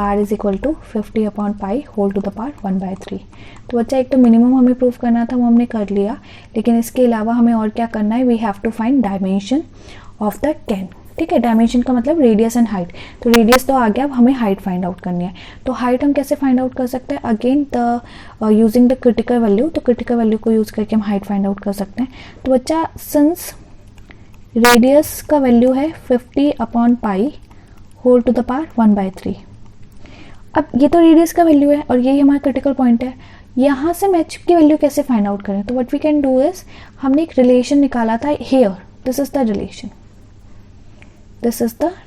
r is equal to 50 upon pi whole to the power 1 by 3। तो बच्चा एक तो मिनिमम हमें प्रूव करना था, वो हमने कर लिया, लेकिन इसके अलावा हमें और क्या करना है, we have to find dimension of the can, ठीक है। डायमेंशन का मतलब रेडियस एंड हाइट। तो रेडियस तो आ गया, अब हमें हाइट फाइंड आउट करनी है। तो हाइट हम कैसे फाइंड आउट कर सकते हैं, again the using the critical value. तो क्रिटिकल वैल्यू को यूज करके हम हाइट फाइंड आउट कर सकते हैं। तो बच्चा सिंस रेडियस का वैल्यू है 50 upon pi whole to the power 1 by 3। अब ये तो रेडियस का वैल्यू है और यही हमारा क्रिटिकल पॉइंट है। यहाँ से हम h की वैल्यू कैसे फाइंड आउट करें, तो what we can do is, हमने एक रिलेशन निकाला था here, this is the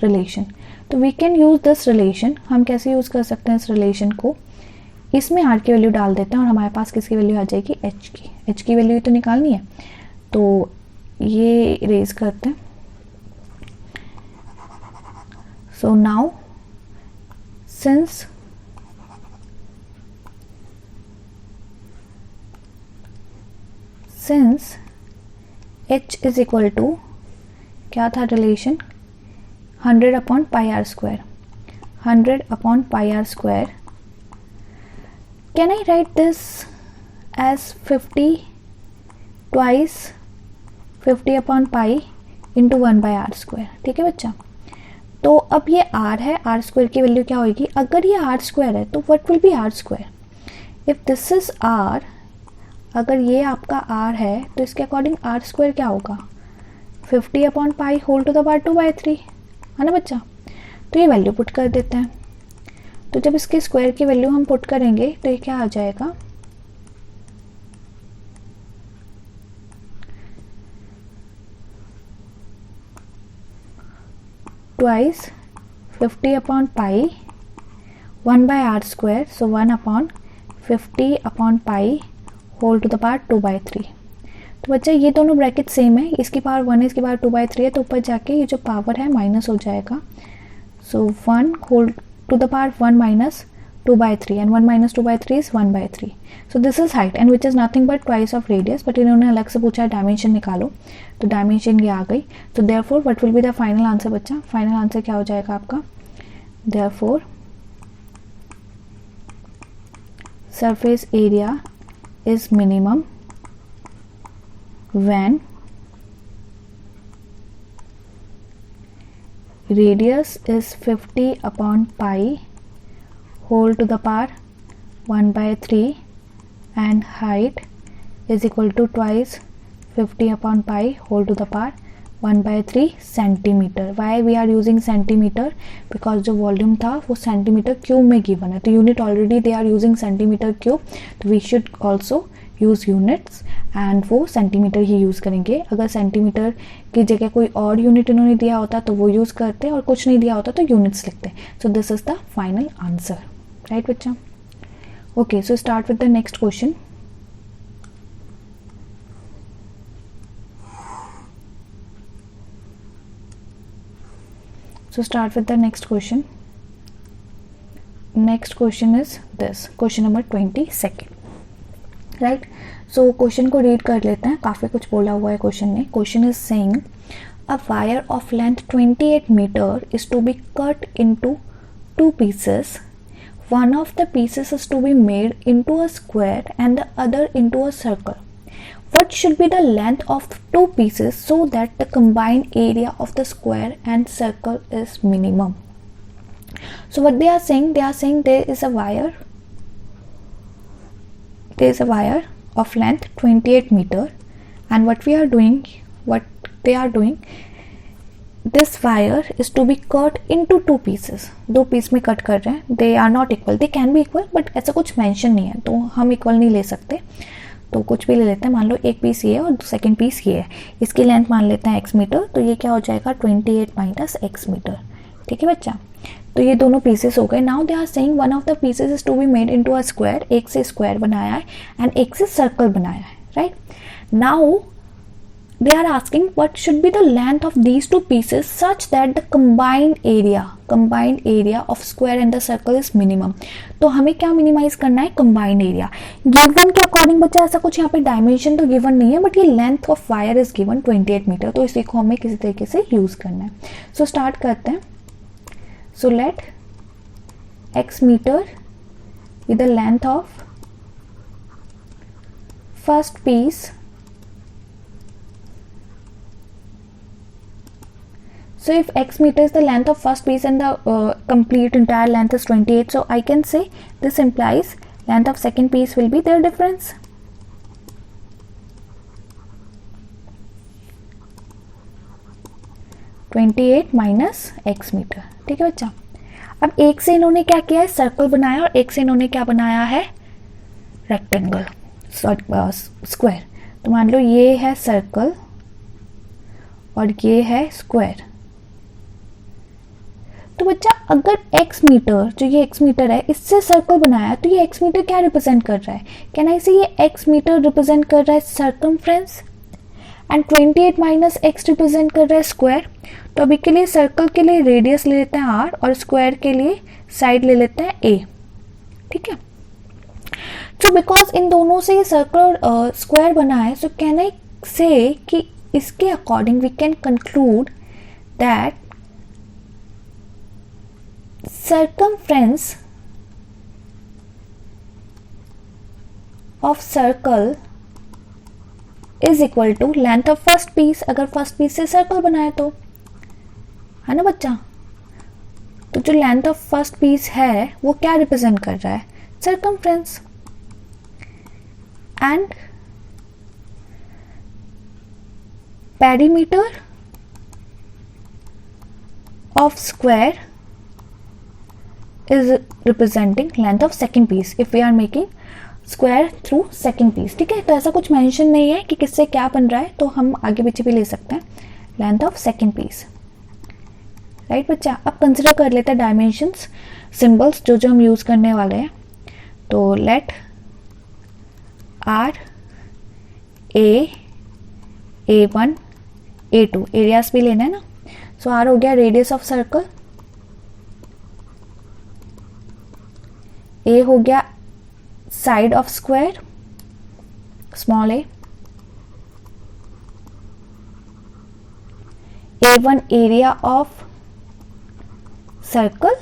relation, तो we can use this relation. हम कैसे यूज कर सकते हैं इस रिलेशन को, इसमें r की वैल्यू डाल देते हैं और हमारे पास किसकी वैल्यू आ जाएगी, h की वैल्यू तो निकालनी है। तो ये इरेज करते हैं। So now since h is equal to क्या था relation, 100 upon pi are square, 100 upon pi are square. Can I write this as 50 twice 50 upon pi into 1 by r square, ठीक है बच्चा। तो अब ये r है, r स्क्वायर की वैल्यू क्या होगी, अगर ये r स्क्वायर है तो what will B r square, if this is r, अगर ये आपका r है तो इसके अकॉर्डिंग r स्क्वायर क्या होगा 50/π होल टू द पावर 2/3, है ना बच्चा। तो ये वैल्यू पुट कर देते हैं, तो जब इसके स्क्वायर की वैल्यू हम पुट करेंगे तो ये क्या आ जाएगा, twice 50/π 1/r square, so 1/50/π whole to the power 2/3। तो बच्चा ये दोनों ब्रैकेट सेम है, इसकी पावर 1 है, इसकी पावर 2/3 है, तो ऊपर जाके ये जो पावर है माइनस हो जाएगा। So 1 whole to the power 1 minus 2/3 and 1 minus 2/3 is 1/3। So this is height and which is nothing but twice of radius, but इन्होंने अलग से पूछा है डायमेंशन निकालो, तो डायमेंशन ये आ गई। तो therefore what will be the final answer बच्चा, फाइनल आंसर क्या हो जाएगा आपका, therefore surface area is minimum when radius is 50/π whole to the power 1/3 and height is equal to twice 50/π whole to the power 1/3 centimetre. Why we are using centimetre, because जो volume था वो centimetre cube में given है, तो unit already they are using centimetre cube, तो we should also use units and वो centimetre ही use करेंगे। अगर सेंटीमीटर की जगह कोई और यूनिट इन्होंने दिया होता तो वो यूज़ करते, और कुछ नहीं दिया होता तो यूनिट्स लिखते। So this is the final answer, right बच्चा। Okay, so start with the next question. So start with the next question. Next question is this, question number 22, right? So question को read कर लेते हैं, काफ़ी कुछ बोला हुआ है क्वेश्चन में। Question is saying a wire of length 28 meter is to be cut into 2 pieces. One of the pieces is to be made into a square and the other into a circle. What should be the length of 2 pieces so that the combined area of the square and circle is minimum? So what they are saying there is a wire. There is a wire of length 28 meter, and what they are doing, this wire is to be cut into 2 pieces. 2 piece में cut कर रहे हैं। They are not equal. They can be equal, but ऐसा कुछ mention नहीं है, तो हम इक्वल नहीं ले सकते, तो कुछ भी ले लेते हैं। मान लो एक पीस ये है और सेकंड पीस ये है, इसकी लेंथ मान लेते हैं x मीटर, तो ये क्या हो जाएगा 28 माइनस x मीटर, ठीक है बच्चा। तो ये दोनों पीसेस हो गए। Now they are saying one of the pieces is to be made into a square, एक से स्क्वायर बनाया है एंड एक से सर्कल बनाया है, right. Now they are asking what should be the length of these 2 pieces such that the combined area of square and the circle is minimum। तो हमें क्या मिनिमाइज करना है, combined area। गिवन के अकॉर्डिंग बच्चा ऐसा कुछ यहाँ पे डायमेंशन तो गिवन नहीं है, बट ये length of wire is given 28 metre, तो इसी को हमें किसी तरीके से यूज करना है। सो स्टार्ट करते हैं। So let x metre with the length of first piece, so if x meter is the length of first piece and the complete entire length is 28, so I can say this implies length of second piece will be their difference। (28 minus x meter, ठीक है बच्चा। अब एक से इन्होंने क्या किया है, सर्कल बनाया, और एक से इन्होंने क्या बनाया है, रेक्टेंगल, स्क्वायर। तो मान लो ये है सर्कल और ये है स्क्वायर। तो बच्चा अगर x मीटर, जो ये x मीटर है, इससे सर्कल बनाया, तो ये x मीटर क्या रिप्रेजेंट कर रहा है, कैन आई से ये x मीटर रिप्रेजेंट कर रहा है circumference and 28 minus x represent कर रहा है स्क्वायर। तो अभी के लिए सर्कल के लिए रेडियस ले लेते हैं r और स्क्वायर के लिए साइड ले लेते हैं a, ठीक है। तो बिकॉज इन दोनों से ये सर्कल और स्क्वायर बना है, सो कैन आई से कि इसके according we can conclude that circumference of circle is equal to length of first piece। अगर फर्स्ट पीस से सर्कल बनाए तो, है ना बच्चा। तो जो लेंथ ऑफ फर्स्ट पीस है वो क्या रिप्रेजेंट कर रहा है, circumference, and perimeter of square is representing length of second piece if we are making square through second piece. ठीक है, तो ऐसा कुछ मेंशन नहीं है कि किससे क्या बन रहा है, तो हम आगे पीछे भी ले सकते हैं, length of second piece, right बच्चा. अब कंसिडर कर लेते हैं डायमेंशंस, सिंबल्स जो जो हम यूज करने वाले हैं. तो late are A1 A2 areas भी लेना है ना. सो आर हो गया रेडियस ऑफ सर्कल, ए हो गया side of square small A1 area of circle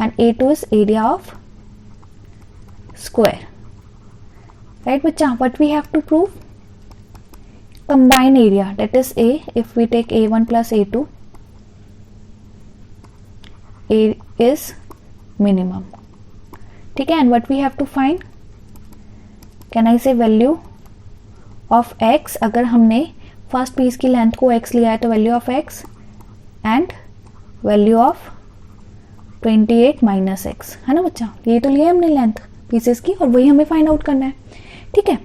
and A2 is area of square, right बच्चा. What we have to prove, combined area, that is A. If we take A1 plus A2, A is minimum. ठीक है, and what we have to find, can I say value of x, अगर हमने first piece की length को x लिया है तो value of x and value of 28 minus x, है ना बच्चा. ये तो लिया हमने लेंथ पीसेस की और वही हमें फाइंड आउट करना है. ठीक है,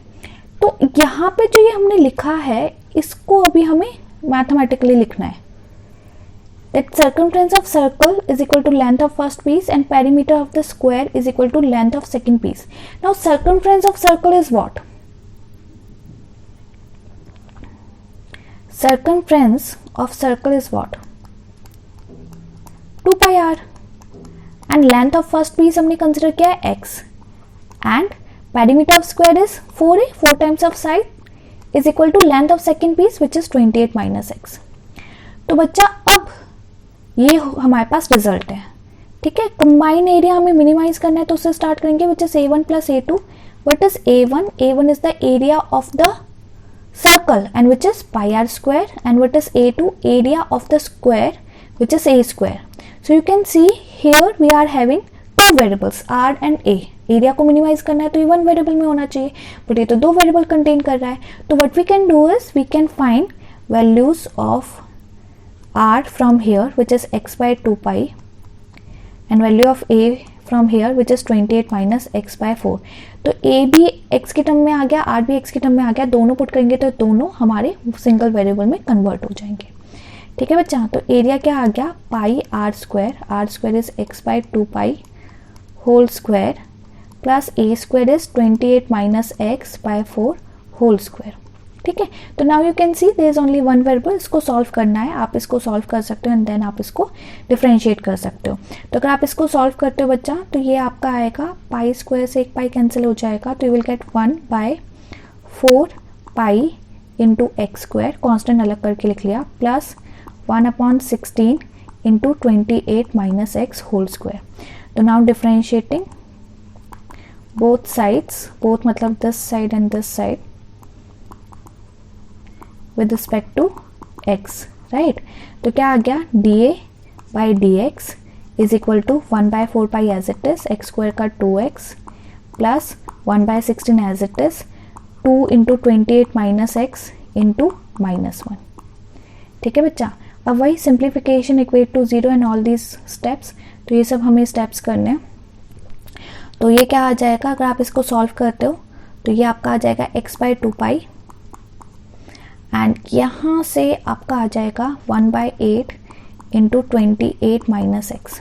तो यहाँ पे जो ये हमने लिखा है इसको अभी हमें मैथमेटिकली लिखना है. That circumference of circle is equal to length of first piece and perimeter of the square is equal to length of second piece. Now circumference of circle is what? Circumference of circle is what? 2 pi r. And length of first piece हमने consider किया है x and perimeter of square is 4a, 4 times of side is equal to length of second piece which is 28 minus x. तो बच्चा अब ये हमारे पास result है. ठीक है, कंबाइन एरिया हमें मिनिमाइज करना है तो उससे स्टार्ट करेंगे which is A1 plus A2. What is A1? A1 is the area of the circle and which is pi are square, and what is A2? Area of the square which is A square. So you can see here we are having two variables r and a. Area को minimise करना है तो ये one variable में होना चाहिए, but ये तो दो वेरिएबल कंटेन कर रहा है. तो what we can do is we can find values of r from here which is x by 2 pi and value of a from here which is 28 minus x by 4. तो a भी x की term में आ गया, r भी x की term में आ गया, दोनों पुट करेंगे तो दोनों हमारे सिंगल वेरिएबल में कन्वर्ट हो जाएंगे. ठीक है बच्चा, तो एरिया क्या आ गया, pi are square is x by 2 pi whole square plus a square is 28 minus x by 4 whole square. ठीक है, तो now you can see there is only one variable. इसको सॉल्व करना है, आप इसको सॉल्व कर सकते हो एंड देन आप इसको डिफरेंशिएट कर सकते हो. तो अगर आप इसको सॉल्व करते हो बच्चा तो ये आपका आएगा पाई स्क्वायर से एक पाई कैंसिल हो जाएगा, तो you will get 1/4 pi into X square, constant अलग करके लिख लिया, plus 1/16 into 28 minus X whole square. तो now differentiating both sides, both मतलब this side and this side with respect to x, right? तो क्या आ गया, dA by dx is equal to 1/4 pi as it is, x square का 2x plus 1/16 as it is, 2 into 28 minus x into -1. ठीक है बच्चा, अब वही simplification equate to 0 and all these steps. तो ये सब हमें स्टेप्स करने हैं. तो ये क्या आ जाएगा, अगर आप इसको सॉल्व करते हो तो ये आपका आ जाएगा x by 2 pi एंड यहाँ से आपका आ जाएगा 1/8 इंटू 28 माइनस एक्स.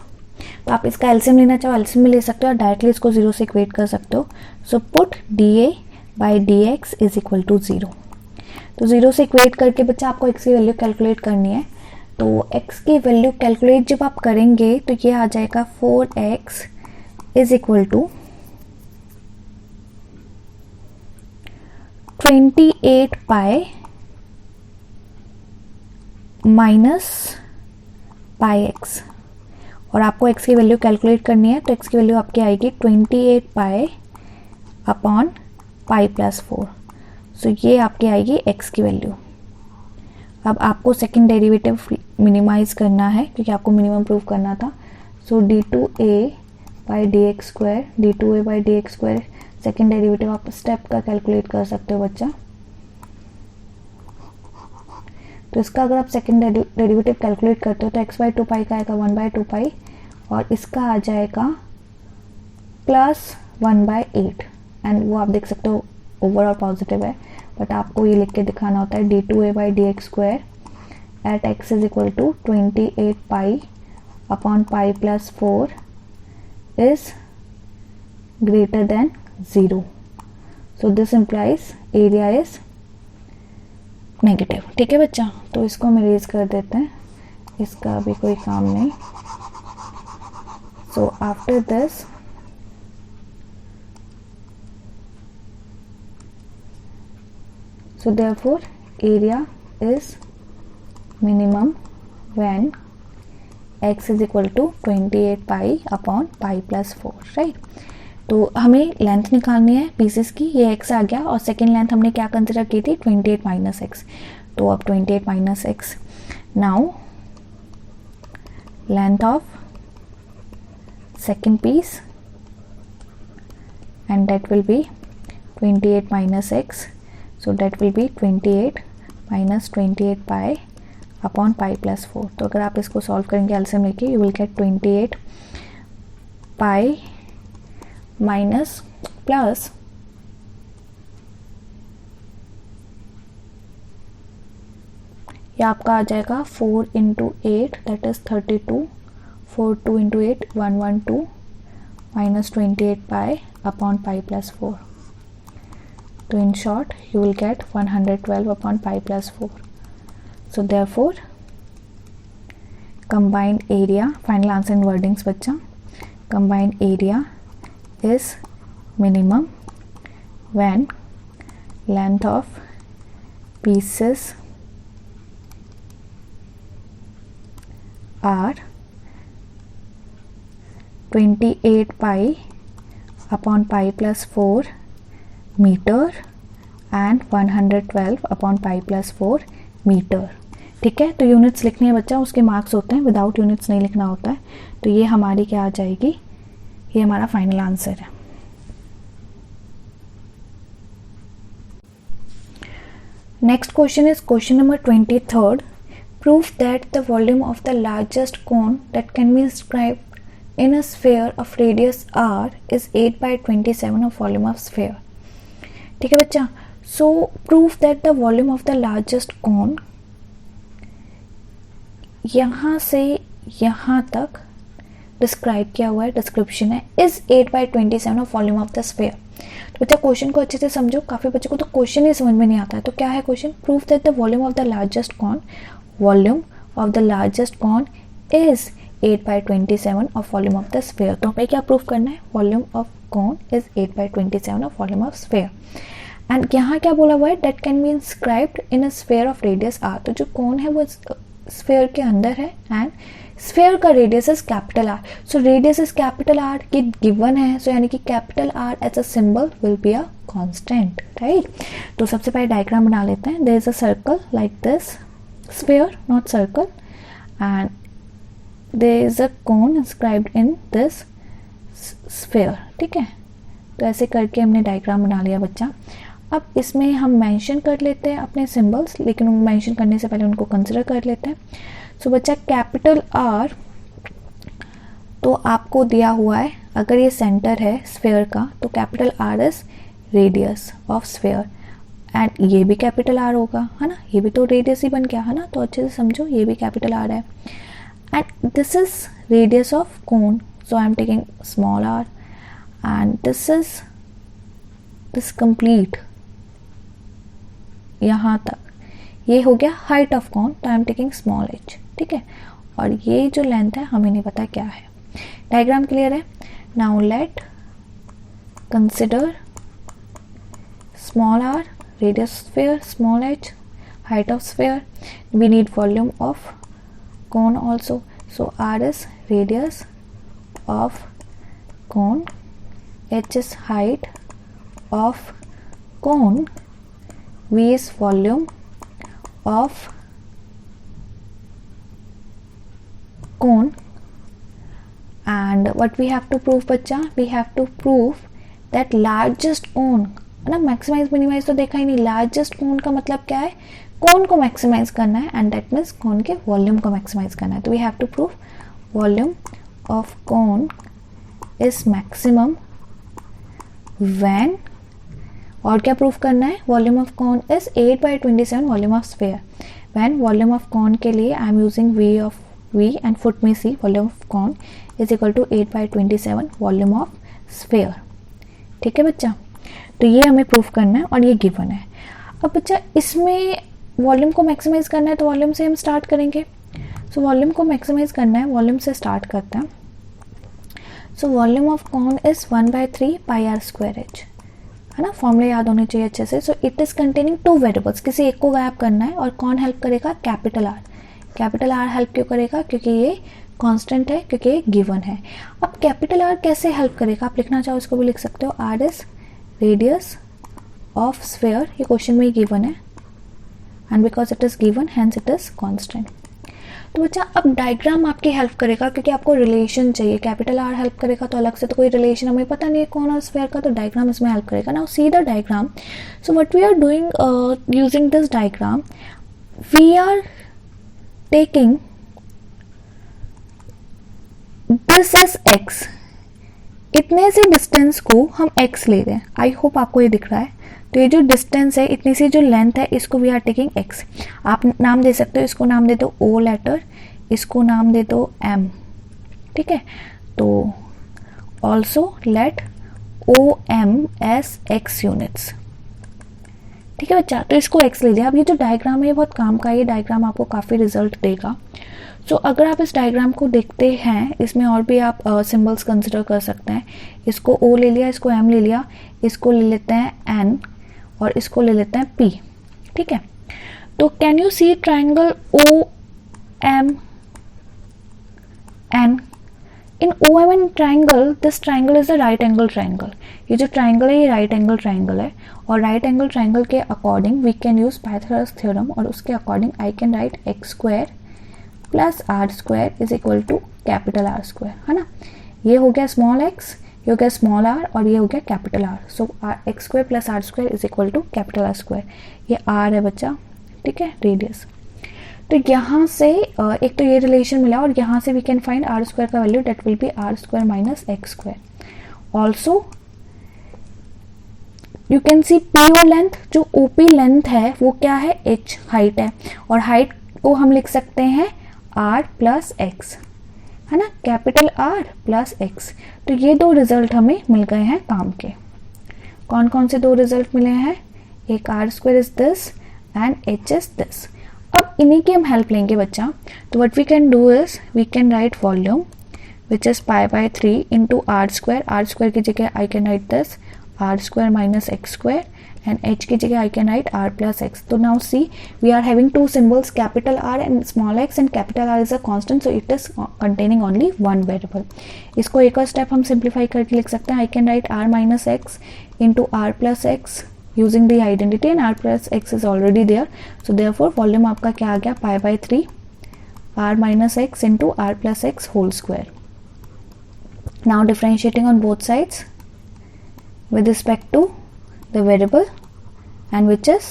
तो आप इसका एलसीएम लेना चाहो एलसीएम में ले सकते हो और डायरेक्टली इसको 0 से इक्वेट कर सकते हो. So put dA by dx is equal to 0. तो 0 से इक्वेट करके बच्चा आपको x की वैल्यू कैलकुलेट करनी है. तो x की वैल्यू कैलकुलेट जब आप करेंगे तो ये आ जाएगा 4x is equal to 28 pi minus pi x, और आपको x की वैल्यू कैलकुलेट करनी है तो x की वैल्यू आपकी आएगी 28 पाई अपॉन पाई प्लस 4. सो ये आपकी आएगी x की वैल्यू. अब आपको सेकंड डेरिवेटिव मिनिमाइज करना है क्योंकि आपको मिनिमम प्रूव करना था. सो d2a by d x square, d2a by d x square second derivative आप स्टेप का कैलकुलेट कर सकते हो बच्चा। तो इसका अगर आप सेकेंड डेरिवेटिव कैलकुलेट करते हो तो x बाई टू पाई का आएगा 1 बाई टू पाई और इसका आ जाएगा प्लस 1 बाई 8 एंड वो आप देख सकते हो ओवरऑल पॉजिटिव है, बट आपको ये लिख के दिखाना होता है d2a by d x square at x is equal to 28 pi upon pi plus 4 is greater than 0। So this implies area is negative. ठीक है बच्चा, तो इसको हम इरेज कर देते हैं, इसका अभी कोई काम नहीं। So after this so therefore area is minimum when x is equal to 28 pi upon pi plus 4, right. तो हमें लेंथ निकालनी है पीसेस की, ये x आ गया और सेकेंड लेंथ हमने क्या कंसिडर की थी 28 माइनस एक्स, तो अब 28 minus x, now length of second piece and that will be 28 minus x, so that will be 28 minus 28 pi upon pi plus 4। तो अगर आप इसको सॉल्व करेंगे एलसीएम लेके you will gate 28 pi minus plus ये आपका आ जाएगा 4 into 8 that is 32, 4 2 into 8 112 minus 28 pi upon pi plus 4। तो in short you will get 112 upon pi plus 4। So therefore combined area, final answer in wordings बच्चा, combined area is minimum when length of pieces are 28 pi upon pi plus 4 metre and 112 upon pi plus 4 metre. ठीक है, तो units लिखनी है बच्चा, उसके marks होते हैं, विदाउट यूनिट्स नहीं लिखना होता है। तो ये हमारी क्या आ जाएगी, ये हमारा फाइनल आंसर है। Next question is question number 23rd। Proof that the volume of the largest cone that can be inscribed in a sphere of radius r is 8 by 27 of volume of sphere. ठीक है बच्चा, so proof that the volume of the largest cone यहां से यहां तक describe किया हुआ है, डिस्क्रिप्शन है, is 8 by 27 of volume of the sphere. तो बच्चा क्वेश्चन को अच्छे से समझो, काफी बच्चों को तो क्वेश्चन ही समझ में नहीं आता है। तो क्या है question, proof that the volume of the largest cone, volume of the largest cone is 8 by 27 of volume of the sphere. तो हमें क्या प्रूफ करना है, volume of cone is 8 by 27 of volume of sphere. And यहाँ क्या बोला हुआ है, that can be inscribed in a sphere of radius r। तो जो कोन है वो स्फीयर के अंदर है एंड स्फीयर का radius is capital R। So radius is capital R की गिवन है, सो यानी कि capital R as a symbol will be a constant, right. तो सबसे पहले डायग्राम बना लेते हैं। There is a circle like this, sphere not circle, and there is a cone inscribed in this sphere. ठीक है, तो ऐसे करके हमने डायग्राम बना लिया बच्चा। अब इसमें हम मेंशन कर लेते हैं अपने सिंबल्स, लेकिन मेंशन करने से पहले उनको कंसिडर कर लेते हैं। सो बच्चा कैपिटल R तो आपको दिया हुआ है, अगर ये सेंटर है स्फीयर का तो capital R is radius of sphere and ये भी कैपिटल R होगा, है ना, ये भी तो रेडियस ही बन गया, है ना। तो अच्छे से समझो, ये भी कैपिटल R है and this is radius of cone, so I am taking small r and this is this complete यहाँ तक ये हो गया हाइट ऑफ कोन, तो I am taking small h। ठीक है, और ये जो लेंथ है हमें नहीं पता क्या है। डायग्राम क्लियर है। Now let consider small r radius sphere, small h height of sphere, we need volume of cone also, so r is radius of cone, h is height of cone, v is volume of cone and what we have to prove बच्चा, we have to prove that largest cone है ना, maximise minimise तो देखा ही नहीं, largest कोन का मतलब क्या है, कोन को मैक्सिमाइज करना है एंड दैट मीन्स कोन के वॉल्यूम को मैक्सिमाइज करना है. तो we have to prove volume of cone is maximum when, और क्या प्रूफ करना है, volume of cone is 8/27 volume of sphere. When volume of cone के लिए I am using v of v and foot me see, volume of cone is equal to 8/27 volume of sphere. ठीक है बच्चा, तो ये हमें प्रूफ करना है और ये गिवन है. अब बच्चा इसमें वॉल्यूम को मैक्सिमाइज करना है तो वॉल्यूम से हम स्टार्ट करेंगे. सो वॉल्यूम को मैक्सिमाइज करना है, वॉल्यूम से स्टार्ट करते हैं. So volume of cone is 1/3 πr²h, है ना, फॉर्मूला याद होने चाहिए अच्छे से. सो इट इज कंटेनिंग 2 वेरिएबल्स, किसी एक को गायब करना है और कौन हेल्प करेगा, capital R. Capital R help क्यों करेगा, क्योंकि ये कांस्टेंट है, क्योंकि ये गिवन है. अब कैपिटल आर कैसे हेल्प करेगा, आप लिखना चाहो इसको भी लिख सकते हो, r is radius of sphere, ये क्वेश्चन में ही गिवन है and because it is given hence it is constant. तो बच्चा अब डायग्राम आपकी हेल्प करेगा, क्योंकि आपको रिलेशन चाहिए. कैपिटल आर हेल्प करेगा तो अलग से तो कोई रिलेशन हमें पता नहीं है कौन और स्फीयर का, तो डायग्राम इसमें हेल्प करेगा. Now see the diagram. So what we are doing using this diagram, we are taking this as x, इतने से डिस्टेंस को हम x ले रहे हैं. आई होप आपको ये दिख रहा है. तो ये जो डिस्टेंस है, इतनी सी जो लेंथ है, इसको वी आर टेकिंग x. आप नाम दे सकते हो, इसको नाम दे दो O लेटर, इसको नाम दे दो M. ठीक है, तो also let OM S x units. ठीक है बच्चा, तो इसको x ले लिया. अब ये जो डायग्राम है ये बहुत काम का है, ये डायग्राम आपको काफ़ी रिजल्ट देगा. सो अगर आप इस डायग्राम को देखते हैं, इसमें और भी आप सिंबल्स कंसिडर कर सकते हैं. इसको O ले लिया, इसको M ले लिया, इसको ले लेते हैं N और इसको ले लेते हैं P. ठीक है, तो can you see triangle OMN? In OMN triangle, this triangle is a right angle triangle. ये जो ट्राइंगल है ये राइट एंगल ट्राइंगल है, और राइट एंगल ट्राइंगल के according we can use Pythagoras theorem, और उसके according I can write x² plus r² is equal to capital R², है ना. ये हो गया स्मॉल x, ये हो गया स्मॉल r, और ये हो गया capital R. So x² plus r² is equal to capital R². ये r है बच्चा, ठीक है, रेडियस. तो यहाँ से एक तो ये रिलेशन मिला, और यहाँ से वी कैन फाइंड r² का value, that will be r² minus x². Also you can see P और लेंथ, जो OP लेंथ है वो क्या है, h हाइट है, और हाइट को हम लिख सकते हैं r प्लस x, है ना, कैपिटल R प्लस x. तो ये 2 रिजल्ट हमें मिल गए हैं काम के. कौन कौन से 2 रिजल्ट मिले हैं, एक r² is this and h is this. अब इन्हीं की हम हेल्प लेंगे बच्चा. तो what we can do is we can write volume which is π/3 into r² की जगह I can write this r² minus x², and h की जगह I can write r plus x. तो now see we are having 2 symbols, capital R and small x, and capital R is a constant, so it is containing only one variable. इसको एक और step हम simplify करके लिख सकते हैं. I can write r minus x into r plus x using the identity, and r plus x is already there. So therefore volume आपका क्या आ गया, π/3 r minus x into r plus x whole square. Now differentiating on both sides with respect to the variable and which is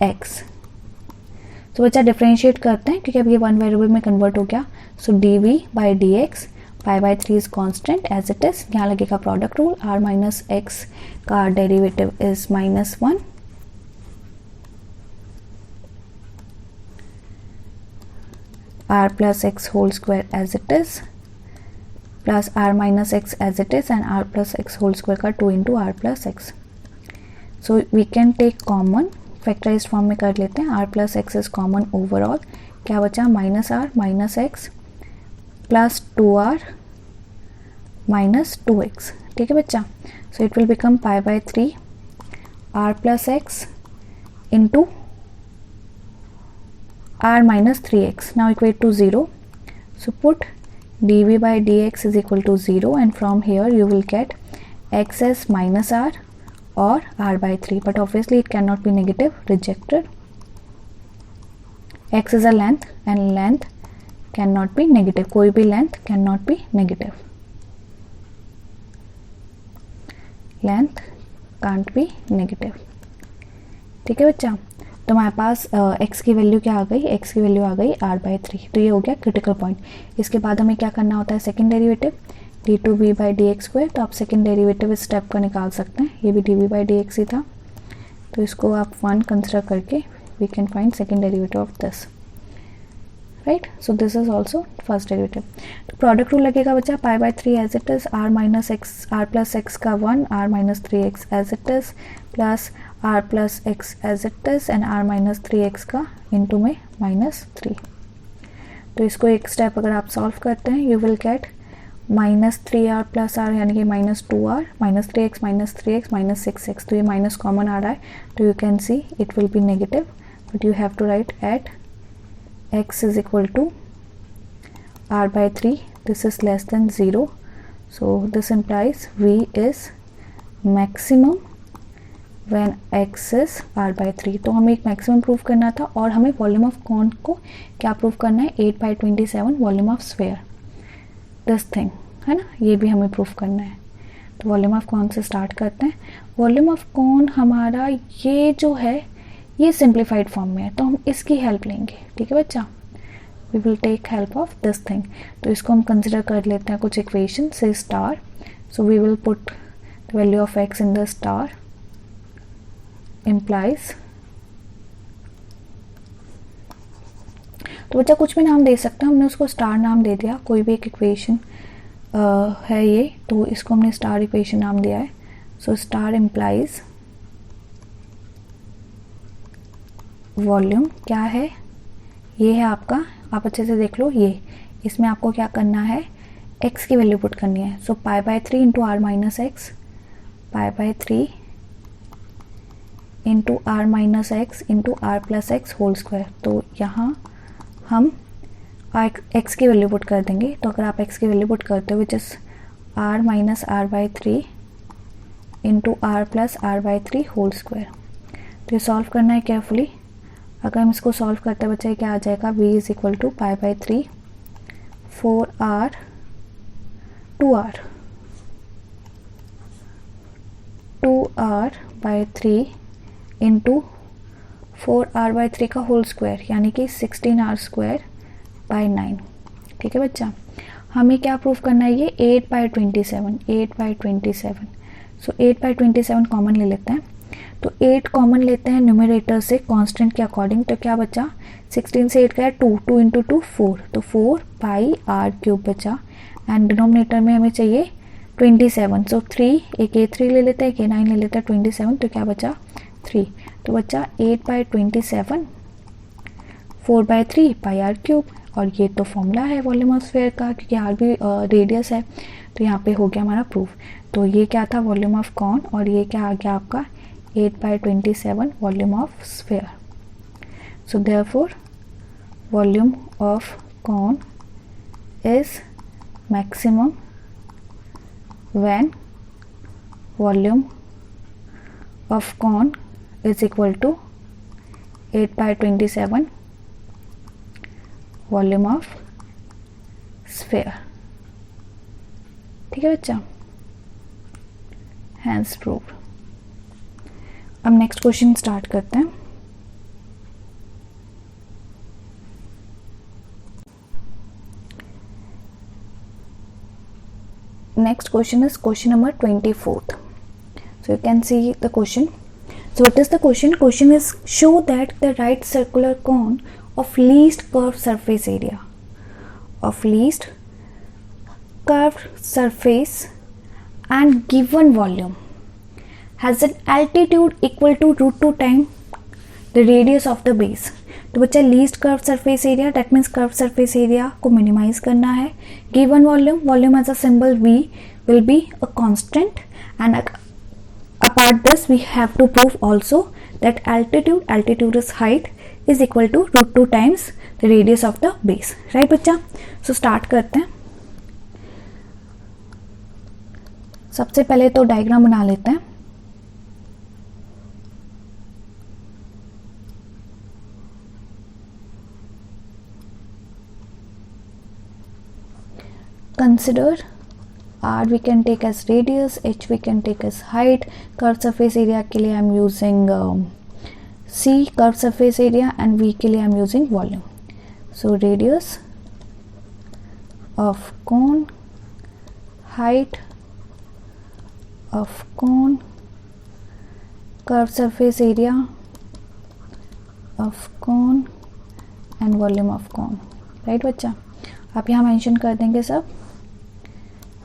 x. तो बच्चा differentiate करते हैं, क्योंकि अब ये 1 वेरिएबल में कन्वर्ट हो गया. So dv by dx π/3 is constant as it is. यहाँ लगेगा product rule, r minus X का derivative is -1, r plus x whole square as it is plus r minus x as it is, and r plus x whole square का 2 into r plus x. So we can take common, factorized form में कर लेते हैं. r plus x is common overall. क्या बचा, minus r minus x plus 2r minus 2x. ठीक है बच्चा. So it will become π/3 r plus x into r minus 3x. Now equate to 0. So put dv by dx is equal to 0, and from here you will get x as minus r or r by 3, but obviously it cannot be negative, rejected. X is a length, and length can not be negative, कोई भी length can not be negative, length can't be negative. ठीक है बच्चा, तो हमारे पास x की value क्या आ गई, x की वैल्यू आ गई r/3। तो ये हो गया क्रिटिकल पॉइंट। इसके बाद हमें क्या करना होता है, सेकंड डेरिवेटिव d2b/dx²। तो आप सेकंड डेरिवेटिव इस स्टेप का निकाल सकते हैं, ये भी dv/dx ही था, तो इसको आप 1 कंसिडर करके we can find second derivative of this, right. So this is also first derivative. तो प्रोडक्ट रूल लगेगा बच्चा, π/3 एज इट इज, r+x का 1, r-3x as it is, plus r+x as it is and r-3x का into में -3। तो इसको एक step अगर आप सॉल्व करते हैं, you will gate -3r + r यानी कि -2r, -3x -6x, तो ये माइनस कॉमन आ रहा है, तो you can see it will be negative, but you have to write at x is equal to r/3, this is less than 0, so this implies v is maximum when x is r/3। तो हमें एक maximum prove करना था और हमें volume of cone को क्या prove करना है, 8/27 volume of sphere, this thing है ना, ये भी हमें प्रूव करना है। तो वॉल्यूम ऑफ कॉन से स्टार्ट करते हैं। वॉल्यूम ऑफ कॉन हमारा ये जो है ये सिंप्लीफाइड फॉर्म में है, तो हम इसकी हेल्प लेंगे। ठीक है बच्चा, we will take help of this thing. तो इसको हम कंसिडर कर लेते हैं कुछ इक्वेशन से star. So we will put the value of x in the star, implies, तो बच्चा कुछ भी नाम दे सकते हैं, हमने उसको स्टार नाम दे दिया, कोई भी एक इक्वेशन है ये, तो इसको हमने स्टार इक्वेशन नाम दिया है। सो स्टार इम्प्लाइज वॉल्यूम क्या है, ये है आपका, आप अच्छे से देख लो, ये इसमें आपको क्या करना है, x की वैल्यू पुट करनी है। So π/3 into r-x, π/3 into r-x into r+x whole square. तो यहाँ हम x की वैल्यू पुट कर देंगे। तो अगर आप x की वैल्यू पुट करते हो which is r-r/3 into r+r/3 whole square. तो ये सॉल्व करना है केयरफुली। अगर हम इसको सॉल्व करते हैं बच्चा क्या आ जाएगा, v is equal to π/3 4r 2r/3 into 4r/3 का होल स्क्वायर यानी कि 16r²/9। ठीक है बच्चा, हमें क्या प्रूफ करना है, ये 8/27। सो 8/27 कॉमन ले लेते हैं। तो 8 कॉमन लेते हैं न्यूमरेटर से कांस्टेंट के अकॉर्डिंग, तो क्या बचा, 16 से 8 का है 2 इंटू 2 4, तो 4πr³ बचा, एंड डिनोमिनेटर में हमें चाहिए 27। सो 3, एक a3 ले लेते हैं, एक a9 ले लेते हैं, 27, तो क्या बचा 3। तो बचा 8/27 4/3 πr³, और ये तो फॉर्मूला है वॉल्यूम ऑफ स्फीयर का, क्योंकि r भी रेडियस है, तो यहाँ पे हो गया हमारा प्रूफ। तो ये क्या था, वॉल्यूम ऑफ कॉन, और ये क्या आ गया आपका 8/27 volume of sphere. So therefore volume of cone is maximum when volume of cone is equal to 8/27 volume of sphere. ठीक है बच्चा, हैंस प्रूव्ड। अब नेक्स्ट क्वेश्चन स्टार्ट करते हैं। Next question is question number 24th. So you can see the question. So what is the question? Question is, show that the right circular cone of least curved surface area and given volume has an altitude equal to √2 times the radius of the base. तो बच्चा least curve surface area, that means curve surface area को minimise करना है। Given volume as a symbol v will be a constant, and apart this we have to prove also that altitude is height is equal to √2 times the radius of the base, right बच्चा। so start करते हैं। सबसे पहले तो diagram बना लेते हैं। Consider r we can take as radius, h we can take as height. Curve surface area के लिए I am using c curve surface area and v के लिए I am using volume. So radius of cone, height of cone, curved surface area of cone and volume of cone. Right बच्चा, आप यहाँ mention कर देंगे सब.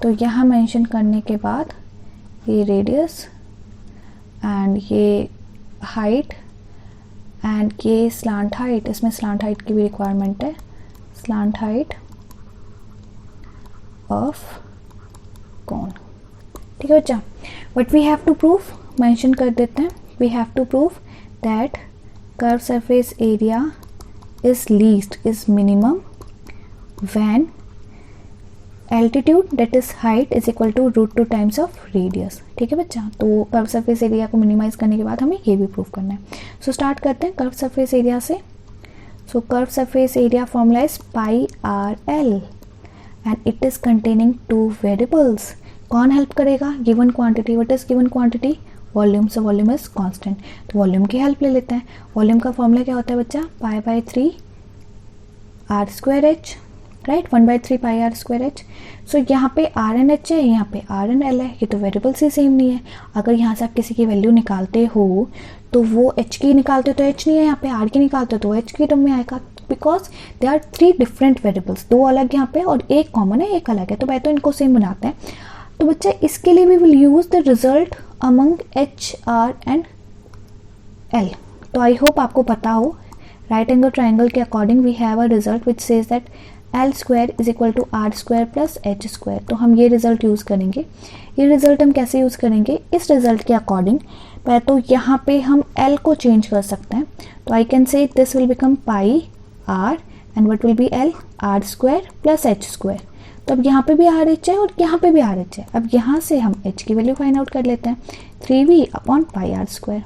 तो यहाँ मेंशन करने के बाद ये रेडियस एंड ये हाइट एंड ये स्लांट हाइट, इसमें स्लांट हाइट की भी रिक्वायरमेंट है. स्लांट हाइट ऑफ कौन. ठीक है बच्चा. But we have to prove, mention कर देते हैं, we have to prove that curve surface area is least is minimum when altitude that is height is equal to √2 times of radius. ठीक है बच्चा. तो कर्व सरफेस एरिया को minimise करने के बाद हमें ये भी प्रूव करना है. सो स्टार्ट करते हैं कर्व सरफेस एरिया से. So curve surface area formula is pi R L and it is containing two variables. कौन हेल्प करेगा? Given quantity. What is given quantity? Volume. So volume is constant. तो volume की help ले लेते हैं. Volume का formula क्या होता है बच्चा? π/3 r²h. Right, 1/3 πr²h. सो यहाँ पे आर एन एच है, यहाँ पे आर एन एल है. ये तो वेरिएबल्स ही सेम नहीं है. अगर यहाँ से आप किसी की वैल्यू निकालते हो तो वो एच की निकालते हो तो एच नहीं है, यहाँ पे आर की निकालते हो तो एच की टर्म में आएगा. Because they are 3 different variables. 2 अलग यहाँ पे और एक कॉमन है, एक अलग है. तो पहले तो इनको सेम बनाते हैं. तो बच्चा इसके लिए we will use the result among h r and l. तो आई होप आपको पता हो. राइट एंगल ट्राइंगल के according we have a result which says that l² is equal to r² plus h². तो हम ये रिजल्ट यूज करेंगे. ये रिजल्ट हम कैसे यूज करेंगे? इस रिजल्ट के अकॉर्डिंग पहले तो यहाँ पे हम l को चेंज कर सकते हैं. तो I can say this will become pi r and what will be l? r² plus h². तो अब यहाँ पे भी RH है और यहाँ पे भी RH है. अब यहाँ से हम h की वैल्यू फाइंड आउट कर लेते हैं. 3v/πr².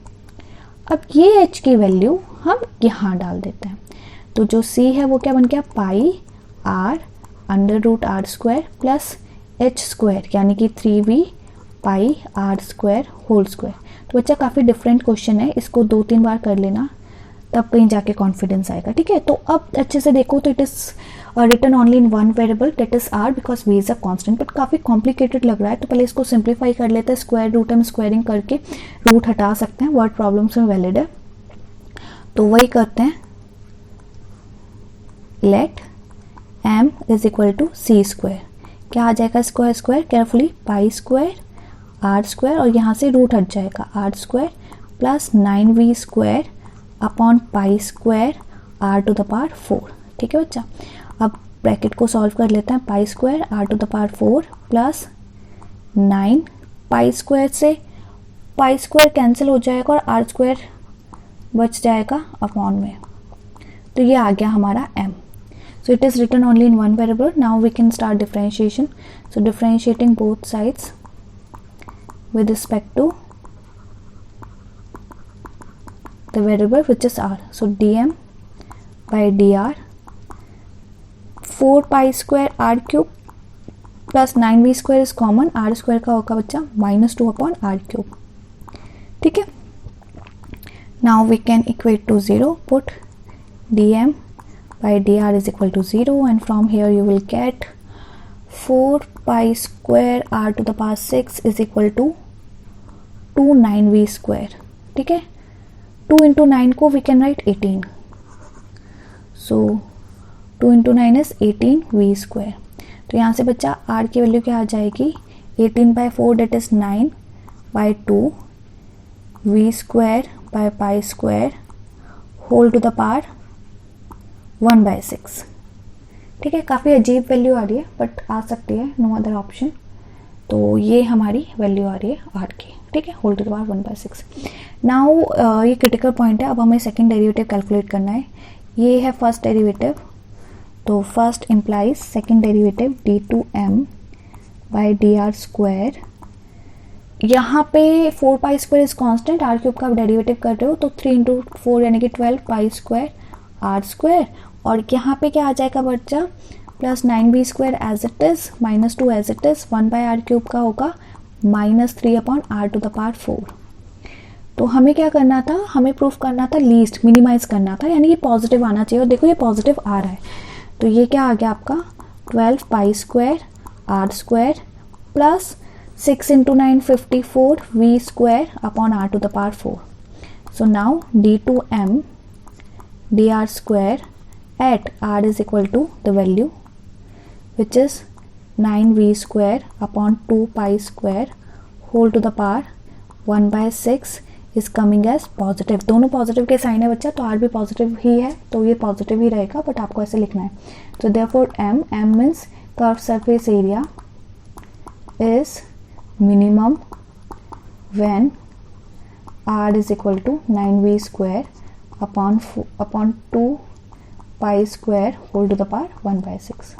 अब ये h की वैल्यू हम यहाँ डाल देते हैं. तो जो c है वो क्या बन गया? पाई r √r² प्लस h² यानी कि 3v/πr² होल स्क्वायर. तो बच्चा काफ़ी डिफरेंट क्वेश्चन है, इसको 2-3 बार कर लेना तब कहीं जाके कॉन्फिडेंस आएगा. ठीक है. तो अब अच्छे से देखो तो it is written only in one variable that is r because v is a constant. But काफ़ी कॉम्प्लिकेटेड लग रहा है तो पहले इसको सिंप्लीफाई कर लेते हैं. स्क्वायर रूट हम स्क्वायरिंग करके रूट हटा सकते हैं. वर्ड प्रॉब्लम्स में वैलिड है तो वही करते हैं. Let m is equal to c². क्या आ जाएगा? स्क्वायर स्क्वायर केयरफुली π² r² और यहाँ से रूट हट जाएगा r² plus 9v² upon π² r⁴. ठीक है बच्चा. अब ब्रैकेट को सॉल्व कर लेते हैं. π² r⁴ प्लस 9 π² से π² कैंसिल हो जाएगा और r² बच जाएगा अपॉन में. तो ये आ गया हमारा m. So it is written only in one variable. Now we can start differentiation. So differentiating both sides with respect to the variable which is r. So dm by dr 4π² r³ plus 9v² is common. r² का होगा बच्चा -2/r³. ठीक है. Now we can equate to 0. Put dm by dr is equal to 0 and from here you will get 4π² r⁴ is equal to 2/9v². ठीक है. 2 into 9 को we can write 18. So 2 into 9 is 18v². तो यहाँ से बच्चा r की value क्या आ जाएगी? 18/4 that is 9/2 v²/π² whole to the power 1/6. ठीक है. काफ़ी अजीब वैल्यू आ रही है बट आ सकती है, नो अदर ऑप्शन. तो ये हमारी वैल्यू आ रही है r की. ठीक है. Whole to the power 1/6. Now ये क्रिटिकल पॉइंट है. अब हमें सेकंड डेरिवेटिव कैलकुलेट करना है. ये है फर्स्ट डेरिवेटिव. तो first implies second derivative d2m by dr². यहाँ पे 4π² इज कॉन्स्टेंट. r³ का डेरिवेटिव कर रहे हो तो 3 into 4 यानी कि 12π² r². और यहाँ पे क्या आ जाएगा बच्चा? Plus 9v² as it is, -2 as it is, 1/r³ का होगा -3/r⁴। तो हमें क्या करना था, हमें प्रूफ करना था लीस्ट, मिनिमाइज करना था, यानी ये पॉजिटिव आना चाहिए, और देखो ये पॉजिटिव आ रहा है। तो ये क्या आ गया आपका 12π² r² plus 6 × 9 54 v²/r⁴। So now d2m dr² at r is equal to the value which is 9v²/2π² whole to the power 1/6 is coming as positive. दोनों पॉजिटिव के साइन है बच्चा, तो r भी पॉजिटिव ही है, तो ये पॉजिटिव ही रहेगा, बट आपको ऐसे लिखना है। तो therefore m means curved surface area is minimum when r is equal to 9v²/2π² whole to the power 1/6।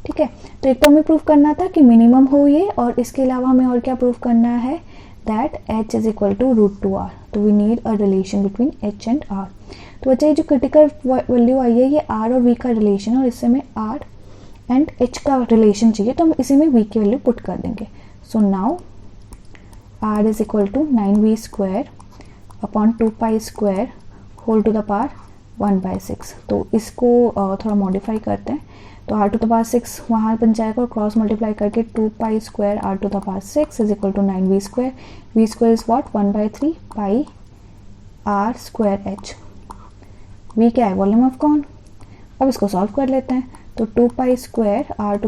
ठीक है, तो एक तो हमें प्रूफ करना था कि मिनिमम हो ये, और इसके अलावा हमें और क्या प्रूफ करना है, that h is equal to √2r। तो we need a relation between h and r। तो बच्चा ये जो क्रिटिकल वैल्यू आई है, ये r और v का रिलेशन है, और इससे हमें r एंड h का रिलेशन चाहिए, तो हम इसी में v की वैल्यू पुट कर देंगे। So now r is equal to 9v²/2π² whole to the power 1/6। तो इसको थोड़ा मॉडिफाई करते हैं, तो r⁴ वहाँ बन जाएगा, और क्रॉस मल्टीप्लाई करके 2π² r⁴ is equal to 9v²। v² is what 1/3 pi r²h। v क्या है, वॉल्यूम ऑफ कॉन। अब इसको सॉल्व कर लेते हैं, तो 2π² r⁴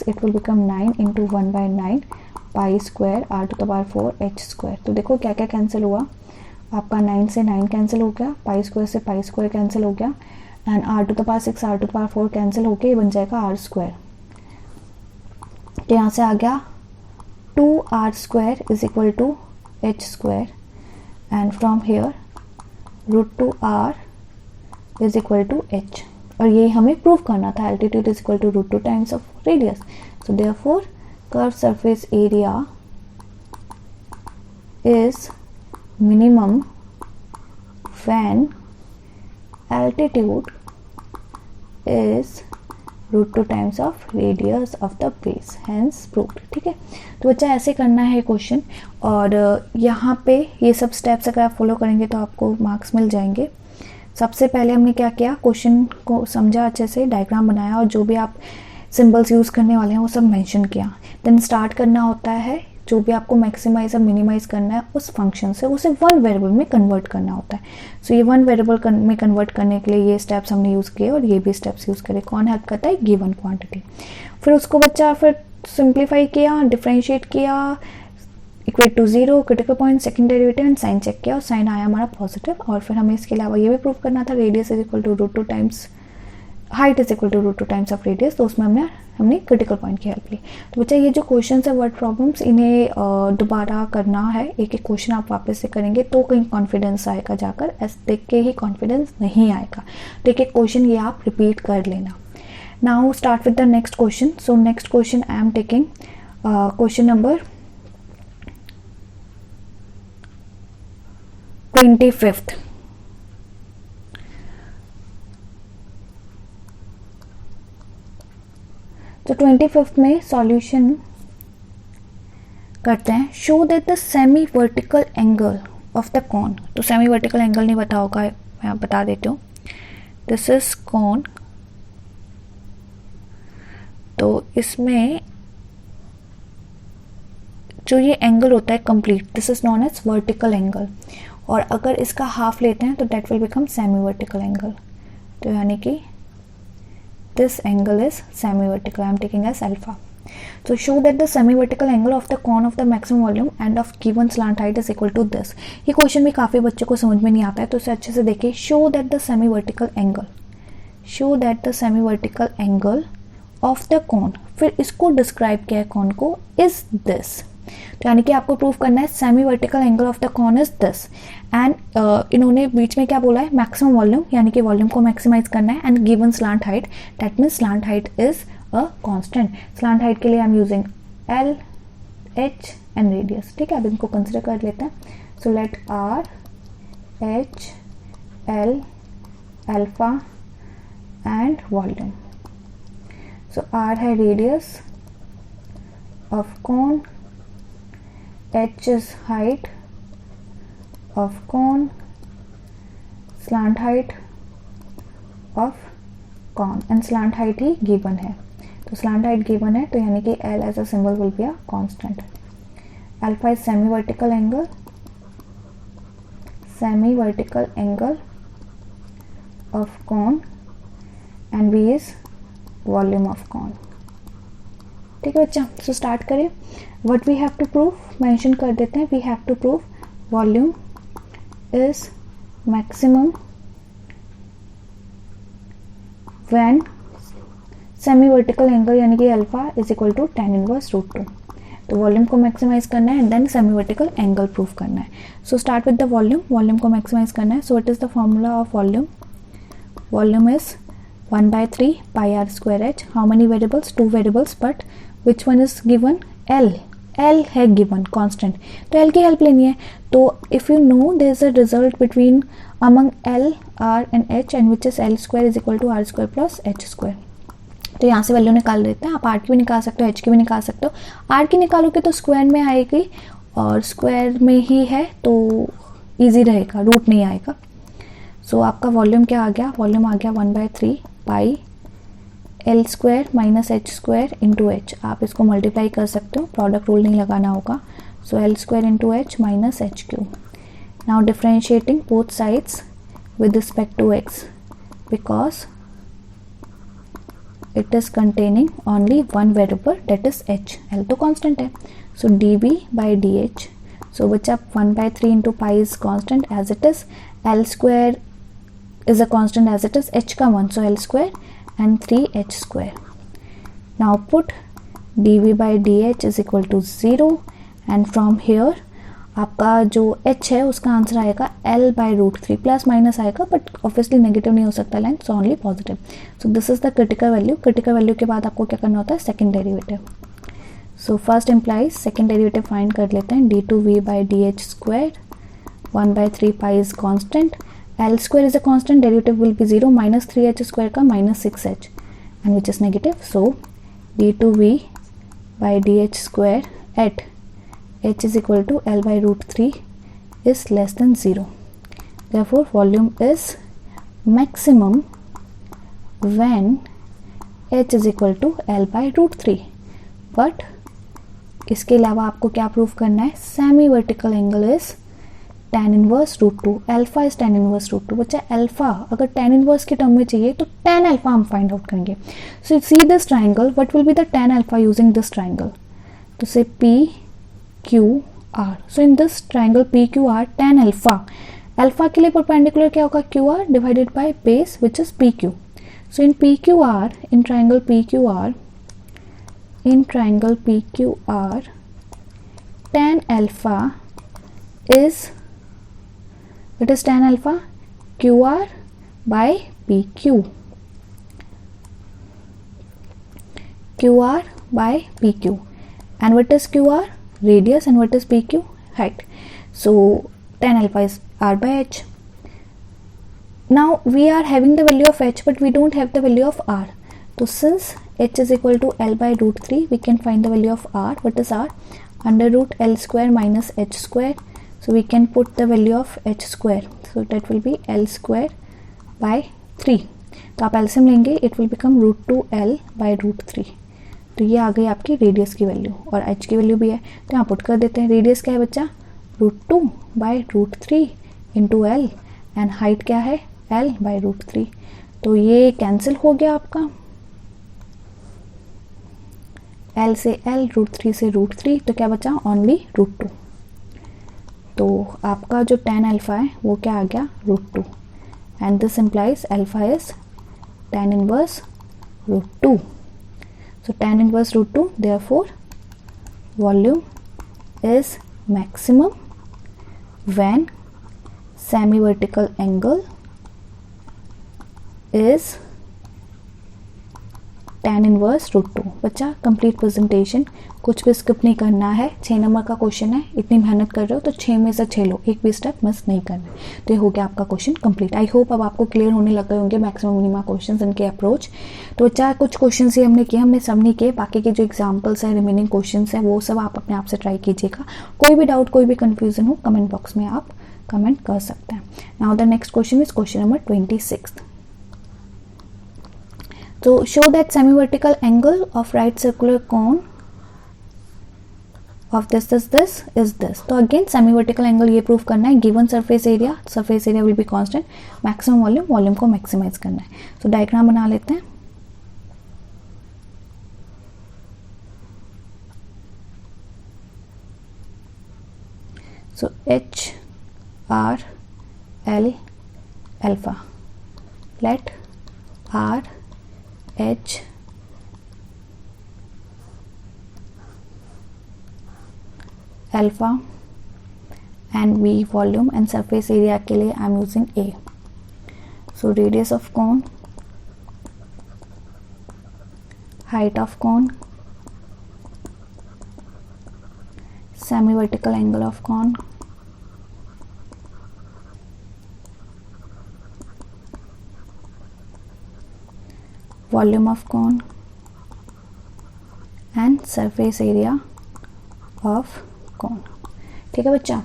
it will become 9 × 1/9 π² r⁴h²। तो देखो क्या क्या कैंसिल हुआ, आपका 9 से 9 कैंसिल हो गया, π² से π² कैंसिल हो गया, एंड r⁴ r⁴ कैंसिल होके ये बन जाएगा r²। तो यहाँ से आ गया 2r² is equal to h², and from here √2r is equal to h। और ये हमें प्रूव करना था, altitude is equal to √2 times of radius. So therefore curved surface area is minimum when altitude is √2 times of radius of the base, hence proved। ठीक है, तो बच्चा ऐसे करना है क्वेश्चन, और यहाँ पे ये सब स्टेप्स अगर आप फॉलो करेंगे तो आपको मार्क्स मिल जाएंगे। सबसे पहले हमने क्या किया, क्वेश्चन को समझा अच्छे से, डायग्राम बनाया, और जो भी आप सिंबल्स यूज़ करने वाले हैं वो सब मेंशन किया। देन स्टार्ट करना होता है, जो भी आपको मैक्सिमाइज और मिनिमाइज करना है उस फंक्शन से, उसे वन वेरिएबल में कन्वर्ट करना होता है। सो ये वन वेरिएबल में कन्वर्ट करने के लिए ये स्टेप्स हमने यूज़ किए, और ये भी स्टेप्स यूज़ करे। कौन हेल्प करता है, गिवन क्वांटिटी। फिर उसको बच्चा फिर सिंप्लीफाई किया, डिफ्रेंशिएट किया, equate to 0, critical point, second derivative, and sign check किया, और साइन आया हमारा पॉजिटिव। और फिर हमें इसके अलावा ये भी प्रूव करना था, radius is equal to √2 times height is equal to √2 times of radius. तो उसमें हमने क्रिटिकल पॉइंट की हेल्प ली। तो बच्चा ये जो क्वेश्चन है वर्ड प्रॉब्लम्स, इन्हें दोबारा करना है, एक एक क्वेश्चन आप वापस से करेंगे तो कहीं कॉन्फिडेंस आएगा, जाकर ऐसे देख के ही कॉन्फिडेंस नहीं आएगा। तो एक एक क्वेश्चन ये आप रिपीट कर लेना। Now start with the next question. So next question I am taking question number 25th। तो 25th में सॉल्यूशन करते हैं। Show that the semi vertical angle of the cone. तो सेमी वर्टिकल एंगल नहीं बता होगा, मैं बता देती हूँ। This is cone. तो इसमें जो ये एंगल होता है complete, this is known as vertical angle, और अगर इसका हाफ लेते हैं तो that will become semi vertical angle. तो यानी कि this angle is semi-vertical, I am taking as alpha. So show that the semi-vertical angle of the cone of the maximum volume and of given slant height is equal to this। ये question भी काफ़ी बच्चों को समझ में नहीं आता है, तो इसे अच्छे से देखिए। show that the semi-vertical angle of the cone, फिर इसको डिस्क्राइब किया है कॉन को, is this। तो यानी कि आपको प्रूफ करना है semi vertical angle of the cone is this, and इन्होंने बीच में क्या बोला है, मैक्सिमम वॉल्यूम, यानी कि वॉल्यूम को मैक्सिमाइज करना है, and given slant height, that means slant height is a constant. Slant height के लिए I am using L, H and radius. ठीक है, अब इनको कंसिडर कर लेते हैं। So let R, H, L, alpha and volume. So r है radius of cone, h is height of cone, slant height of cone and slant height he given है. तो slant height given है तो यानी कि L as a symbol will be a constant. Alpha is semi-vertical angle of cone and V is volume of cone. ठीक है बच्चा, so start करें. What we have to prove mention कर देते हैं. We have to prove volume is maximum when semi vertical angle यानी कि alpha is equal to tan inverse √2. तो वॉल्यूम को मैक्सिमाइज करना है and then semi vertical angle prove करना है. So start with the volume को मैक्सिमाइज करना है. So what is the formula of volume is 1/3 pi r square h. How many variables? 2 variables, but which one is given? L है given constant. तो L की help लेनी है. तो if you know there is a result between among L, R and H and which is L square is equal to R square plus H square. तो यहाँ से value निकाल देते हैं. आप R की भी निकाल सकते हो, H की भी निकाल सकते हो. R की निकालोगे तो स्क्वायर में आएगी और स्क्वायर में ही है तो ईजी रहेगा, रूट नहीं आएगा. सो आपका वॉल्यूम क्या आ गया? वॉल्यूम आ गया 1/3 pi L square minus H square into H. आप इसको मल्टीप्लाई कर सकते हो, प्रोडक्ट रूल नहीं लगाना होगा. So L square into H minus H cube. Now differentiating both sides with respect to x because it is containing only one variable, that is h. L तो constant है. So dv by dh. So बच्चा 1/3 into pi is constant as it is. L square is a constant as it is. h का 1, so L square and 3h square. Now put dv by dh is equal to 0 and from here आपका जो h है उसका answer आएगा L by √3. Plus minus आएगा but obviously negative नहीं हो सकता line, so only positive. So this is the critical value. Critical value के बाद आपको क्या करना होता है? Second derivative. So first implies second derivative find कर लेते हैं. d2v by dh square 1/3 pi is constant. L square is a constant, derivative will be 0. minus 3h square का minus 6h and which is negative. So d2v by dh square at h is equal to L by √3 is less than 0. Therefore volume is maximum when h is equal to L by √3. But इसके अलावा आपको क्या proof करना है? Semi vertical angle is tan inverse √2. Alpha is tan inverse √2. बच्चा alpha अगर tan inverse के term में चाहिए तो tan अल्फा हम फाइंड आउट करेंगे. So see this triangle, what will be the tan alpha using this triangle? तो say PQR. So in this triangle PQR, tan alpha के लिए परपेंडिकुलर क्या होगा? QR divided by base which is PQ. So in PQR, in triangle PQR, tan alpha is, it is tan alpha QR by PQ. QR by PQ. And what is QR? Radius. And what is PQ? Height. So tan alpha is R by h. Now we are having the value of h but we don't have the value of r. So since h is equal to L by √3, we can find the value of r. What is r? Under root L square minus h square. So we can put the value of h square. So that will be L square by 3. तो आप LCM लेंगे, it will become √2L by √3. तो ये आ गई आपकी radius की value और h की वैल्यू भी है तो यहाँ पुट कर देते हैं. रेडियस क्या है बच्चा? √2 by √3 into L and height क्या है? L by √3. तो ये कैंसिल हो गया आपका. L से L, √3 से √3, तो क्या बचा? ओनली √2. तो आपका जो tan अल्फा है वो क्या आ गया? √2 and this implies alpha is tan inverse √2. So tan inverse √2, therefore volume is maximum when semi-vertical angle is tan inverse √2। बच्चा कंप्लीट प्रेजेंटेशन, कुछ भी स्किप नहीं करना है। 6 नंबर का क्वेश्चन है, इतनी मेहनत कर रहे हो तो 6 में से 6 लो, एक भी स्टेप मिस नहीं करना। तो ये हो गया आपका क्वेश्चन कंप्लीट। आई होप अब आपको क्लियर होने लग गए होंगे मैक्सिमम मिनिमम क्वेश्चन, इनके अप्रोच। तो बच्चा कुछ क्वेश्चन ही हमने किए, हमने सब नहीं किए, बाकी के जो एग्जाम्पल्स हैं, रिमेनिंग क्वेश्चन है, वो सब आप अपने आप से ट्राई कीजिएगा। कोई भी डाउट, कोई भी कन्फ्यूजन हो, कमेंट बॉक्स में आप कमेंट कर सकते हैं। Now the next question is question number 26। तो show that semi-vertical angle of right circular cone of this is this। तो अगेन सेमी वर्टिकल एंगल ये प्रूव करना है। Given surface area will be constant, maximum volume को maximise करना है। तो diagram बना लेते हैं। So H R L alpha, let R H alpha and V volume, and surface area के लिए I am using A। So radius of cone, height of cone, semi vertical angle of cone, volume of cone and surface area of cone। ठीक है बच्चा।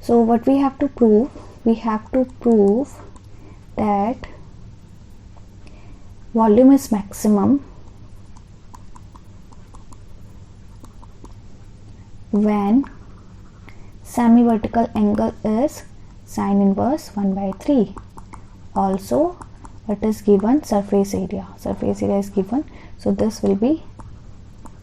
So what we have to prove that volume is maximum when semi vertical angle is sin inverse 1/3। Also it is given surface area is given, so this will be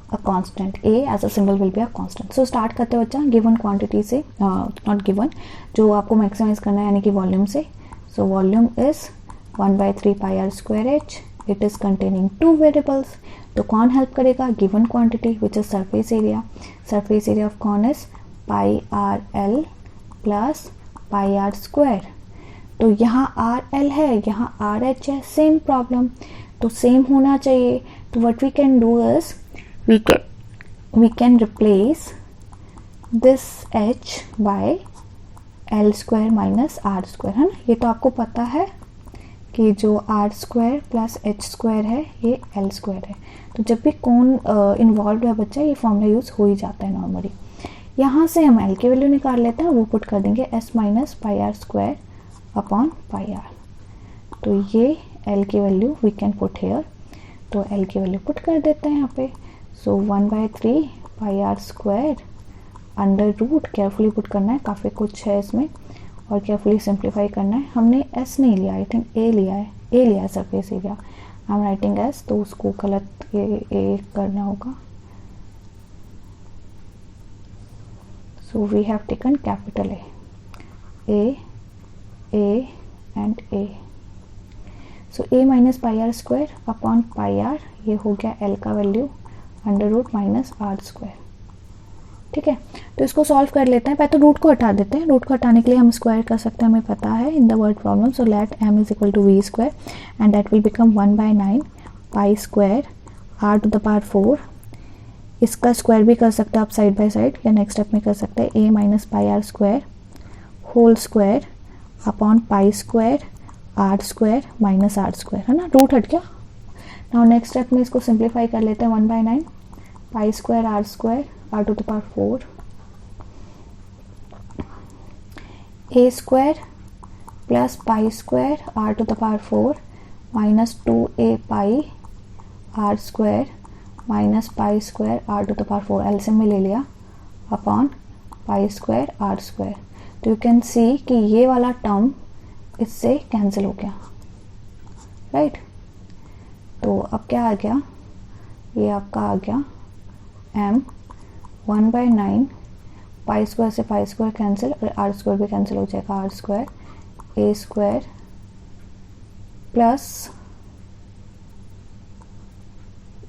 a constant, A as a symbol will be a constant। so start करते हैं बच्चा given quantity से, not given, जो आपको maximise करना है यानी कि वॉल्यूम से। So volume is 1/3 pi are square H, it is containing 2 variables. तो कौन हेल्प करेगा? Given quantity which is surface area of cone is pi R L plus pi are square. तो यहाँ आर एल है, यहाँ R H है, same problem, तो same होना चाहिए। तो what we can do is we can replace this h by l square minus r square, है ना। ये तो आपको पता है कि जो r square plus h square है ये l square है। तो जब भी कौन इन्वॉल्व है बच्चा, ये फॉर्मूला यूज हो ही जाता है नॉर्मली। यहाँ से हम l की वैल्यू निकाल लेते हैं, वो पुट कर देंगे s minus pi are square upon pi R. तो ये l की value we can put here, तो l की वैल्यू पुट कर देते हैं यहाँ पे। So 1/3 pi are square under root, carefully put करना है, काफ़ी कुछ है इसमें और केयरफुली सिंप्लीफाई करना है। हमने s नहीं लिया, आई थिंक a लिया है surface area, I am writing s, तो उसको गलत a करना होगा। So we have taken capital A and A। सो a minus pi are square upon pi R, ये हो गया l का वैल्यू under root minus R square. ठीक है, तो इसको सॉल्व कर लेते हैं। पहले तो रूट को हटा देते हैं, रूट को हटाने के लिए हम स्क्वायर कर सकते हैं, हमें पता है in the word problem. So let m is equal to V square and that will become 1/9 pi square r to the power 4। इसका स्क्वायर भी कर सकते हैं आप साइड बाय साइड, या नेक्स्ट स्टेप में कर सकते हैं a minus pi are square whole square upon pi square R square minus R square, है ना, रूट हट गया। नाउ नेक्स्ट स्टेप में इसको सिंप्लीफाई कर लेते हैं, 1/9 pi square R to the power 4 a square plus pi square R to the power 4 minus 2a pi are square minus pi square R to the power 4, LCM में ले लिया, upon pi square R square. तो you can see कि ये वाला term इससे cancel हो गया, राइट। तो अब क्या आ गया, ये आपका आ गया m 1/9 पाई स्क्वायर से पाई स्क्वायर कैंसिल और आर स्क्वायर भी कैंसिल हो जाएगा, R square A square plus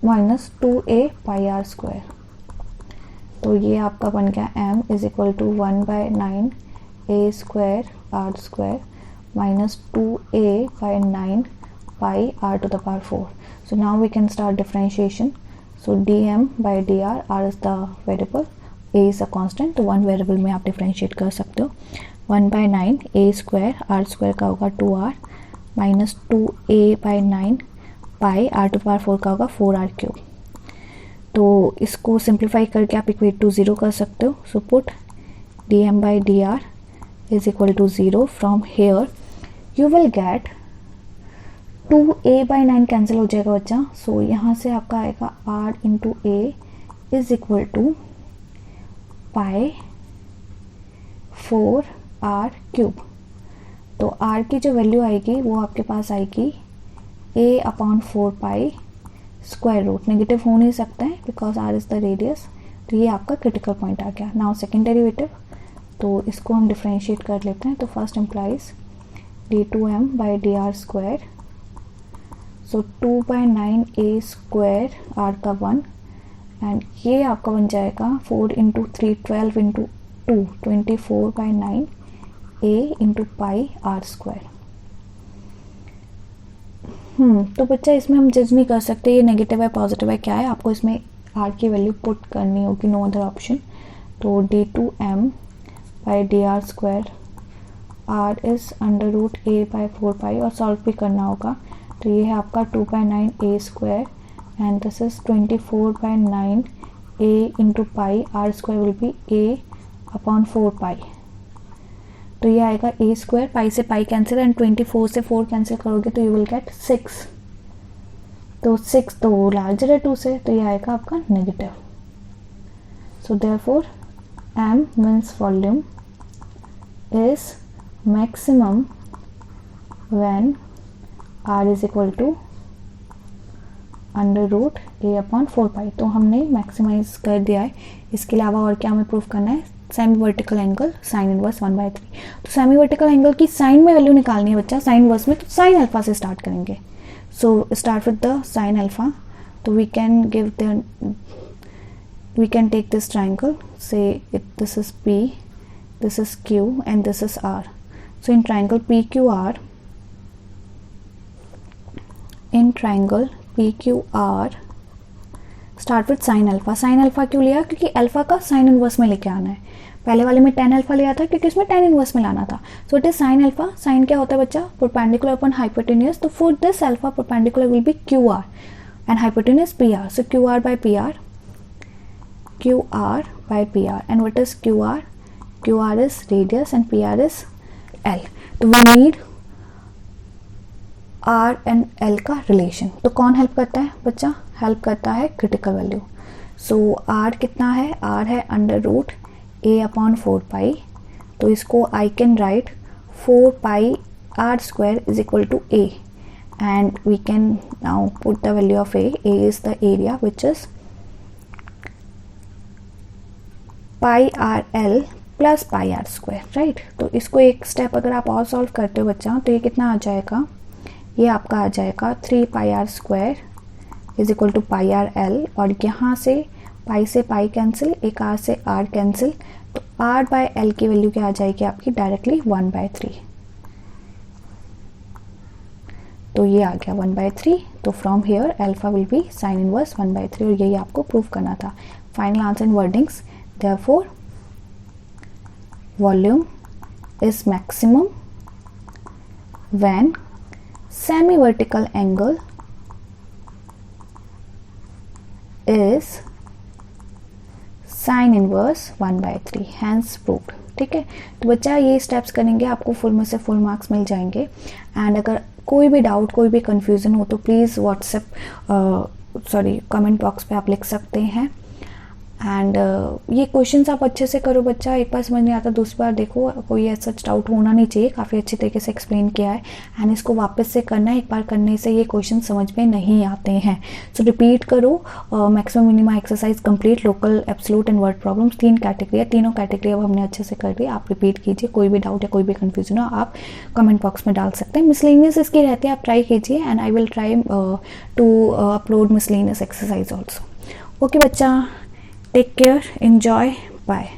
minus 2a pi are square. तो ये आपका बन गया m is equal to 1/9 a square R square minus 2a by 9 pi r to the power 4. So now we can start differentiation. So dm by dr, r is the variable, a is a constant, तो one variable में आप differentiate कर सकते हो. 1/9 a square, r square का होगा 2r minus 2a/9 pi r to power 4 का होगा 4r क्यूब. तो इसको सिंप्लीफाई करके आप इक्वेट टू 0 कर सकते हो. So put dm by dr is equal to 0. From here you will get 2a/9 cancel हो जाएगा बच्चा. सो यहाँ से आपका आएगा r into a is equal to pi 4r cube. तो r की जो वैल्यू आएगी वो आपके पास आएगी a/4 pi square root. Negative हो नहीं सकता है because r is the radius. तो ये आपका क्रिटिकल पॉइंट आ गया. नाउ सेकेंड डेरिवेटिव, तो इसको हम डिफ्रेंशिएट कर लेते हैं. तो first implies d2m by dr square. So 2/9 a square r का 1 एंड ये आपका बन जाएगा 4 into 3 12 into 2 24/9 a into pi r square. तो बच्चा इसमें हम जज नहीं कर सकते ये नेगेटिव है पॉजिटिव है क्या है. आपको इसमें r की वैल्यू पुट करनी होगी, नो अदर ऑप्शन. तो d2m by dr square, r is under root a by 4 pi और सॉल्व भी करना होगा. तो ये है आपका 2/9 a square and this is 24/9 a into pi, r square will be a/4 pi. तो ये आएगा a स्क्वायर, पाई से पाई कैंसिल एंड 24 से 4 कैंसिल करोगे तो यू विल गेट 6. तो 6 तो लार्जर है 2 से, तो ये आएगा आपका negative. So therefore m means volume is maximum when r is equal to under root a/4 pi. तो हमने मैक्सिमाइज कर दिया है. इसके अलावा और क्या हमें प्रूव करना है, semi vertical angle sine inverse 1/3. तो सेमी वर्टिकल एंगल की साइन में वैल्यू निकालनी है बच्चा. साइन इनवर्स में तो साइन अल्फा से स्टार्ट करेंगे. So start with the sine alpha. तो we can take this triangle, say this is p, this is q and this is r. So in triangle PQR, start with sin alpha. sin alpha क्यों लिया, क्योंकि alpha का sine inverse में लेके आना है. पहले वाले में tan अल्फा लिया था क्योंकि उसमें tan इनवर्स में लाना था. So it is sin alpha. Sine क्या होता है बच्चा, परपेंडिकुलर अपॉन हाइपोटेन्यूज. तो for this alpha perpendicular will be QR and hypotenuse PR. So QR by PR and what is QR? QR is radius and PR is L. तो we need R and L का relation. तो कौन help करता है बच्चा, help करता है critical value. सो R कितना है, R है अंडर रूट a/4 पाई. तो इसको I can write 4 pi r square is equal to a and we can now put the value of a is the area which is pi r l plus pi are square, right. तो इसको एक step अगर आप और solve करते हो बच्चा तो ये कितना आ जाएगा, ये आपका आ जाएगा 3 pi are square is equal to pi R L. और यहाँ से पाई कैंसिल, एक आर से आर कैंसिल. तो आर बाय एल की वैल्यू क्या आ जाएगी आपकी, डायरेक्टली 1/3. तो ये आ गया 1/3. तो from here alpha will be sine inverse 1/3 और यही आपको प्रूव करना था. Final answer in wordings. Therefore volume is maximum when semi-vertical angle is sin inverse 1/3, hence proved. ठीक है. तो बच्चा ये स्टेप्स करेंगे आपको फुल में से फुल मार्क्स मिल जाएंगे. एंड अगर कोई भी डाउट, कोई भी कंफ्यूजन हो तो प्लीज़ कमेंट बॉक्स पे आप लिख सकते हैं. एंड ये क्वेश्चंस आप अच्छे से करो बच्चा. एक बार समझ नहीं आता दूसरी बार देखो, कोई ऐसा डाउट होना नहीं चाहिए. काफ़ी अच्छी तरीके से एक्सप्लेन किया है एंड इसको वापस से करना है. एक बार करने से ये क्वेश्चन समझ में नहीं आते हैं. सो रिपीट करो. Maximum minima exercise complete, local, absolute and word problems, 3 category है. तीनों कैटेगरी अब हमने अच्छे से कर दी. आप रिपीट कीजिए. कोई भी डाउट या कोई भी कन्फ्यूजन हो आप कमेंट बॉक्स में डाल सकते हैं. मिसलेनियस इसकी रहती है, आप ट्राई कीजिए and I will try to upload miscellaneous exercise also. Okay बच्चा, take care, enjoy, bye.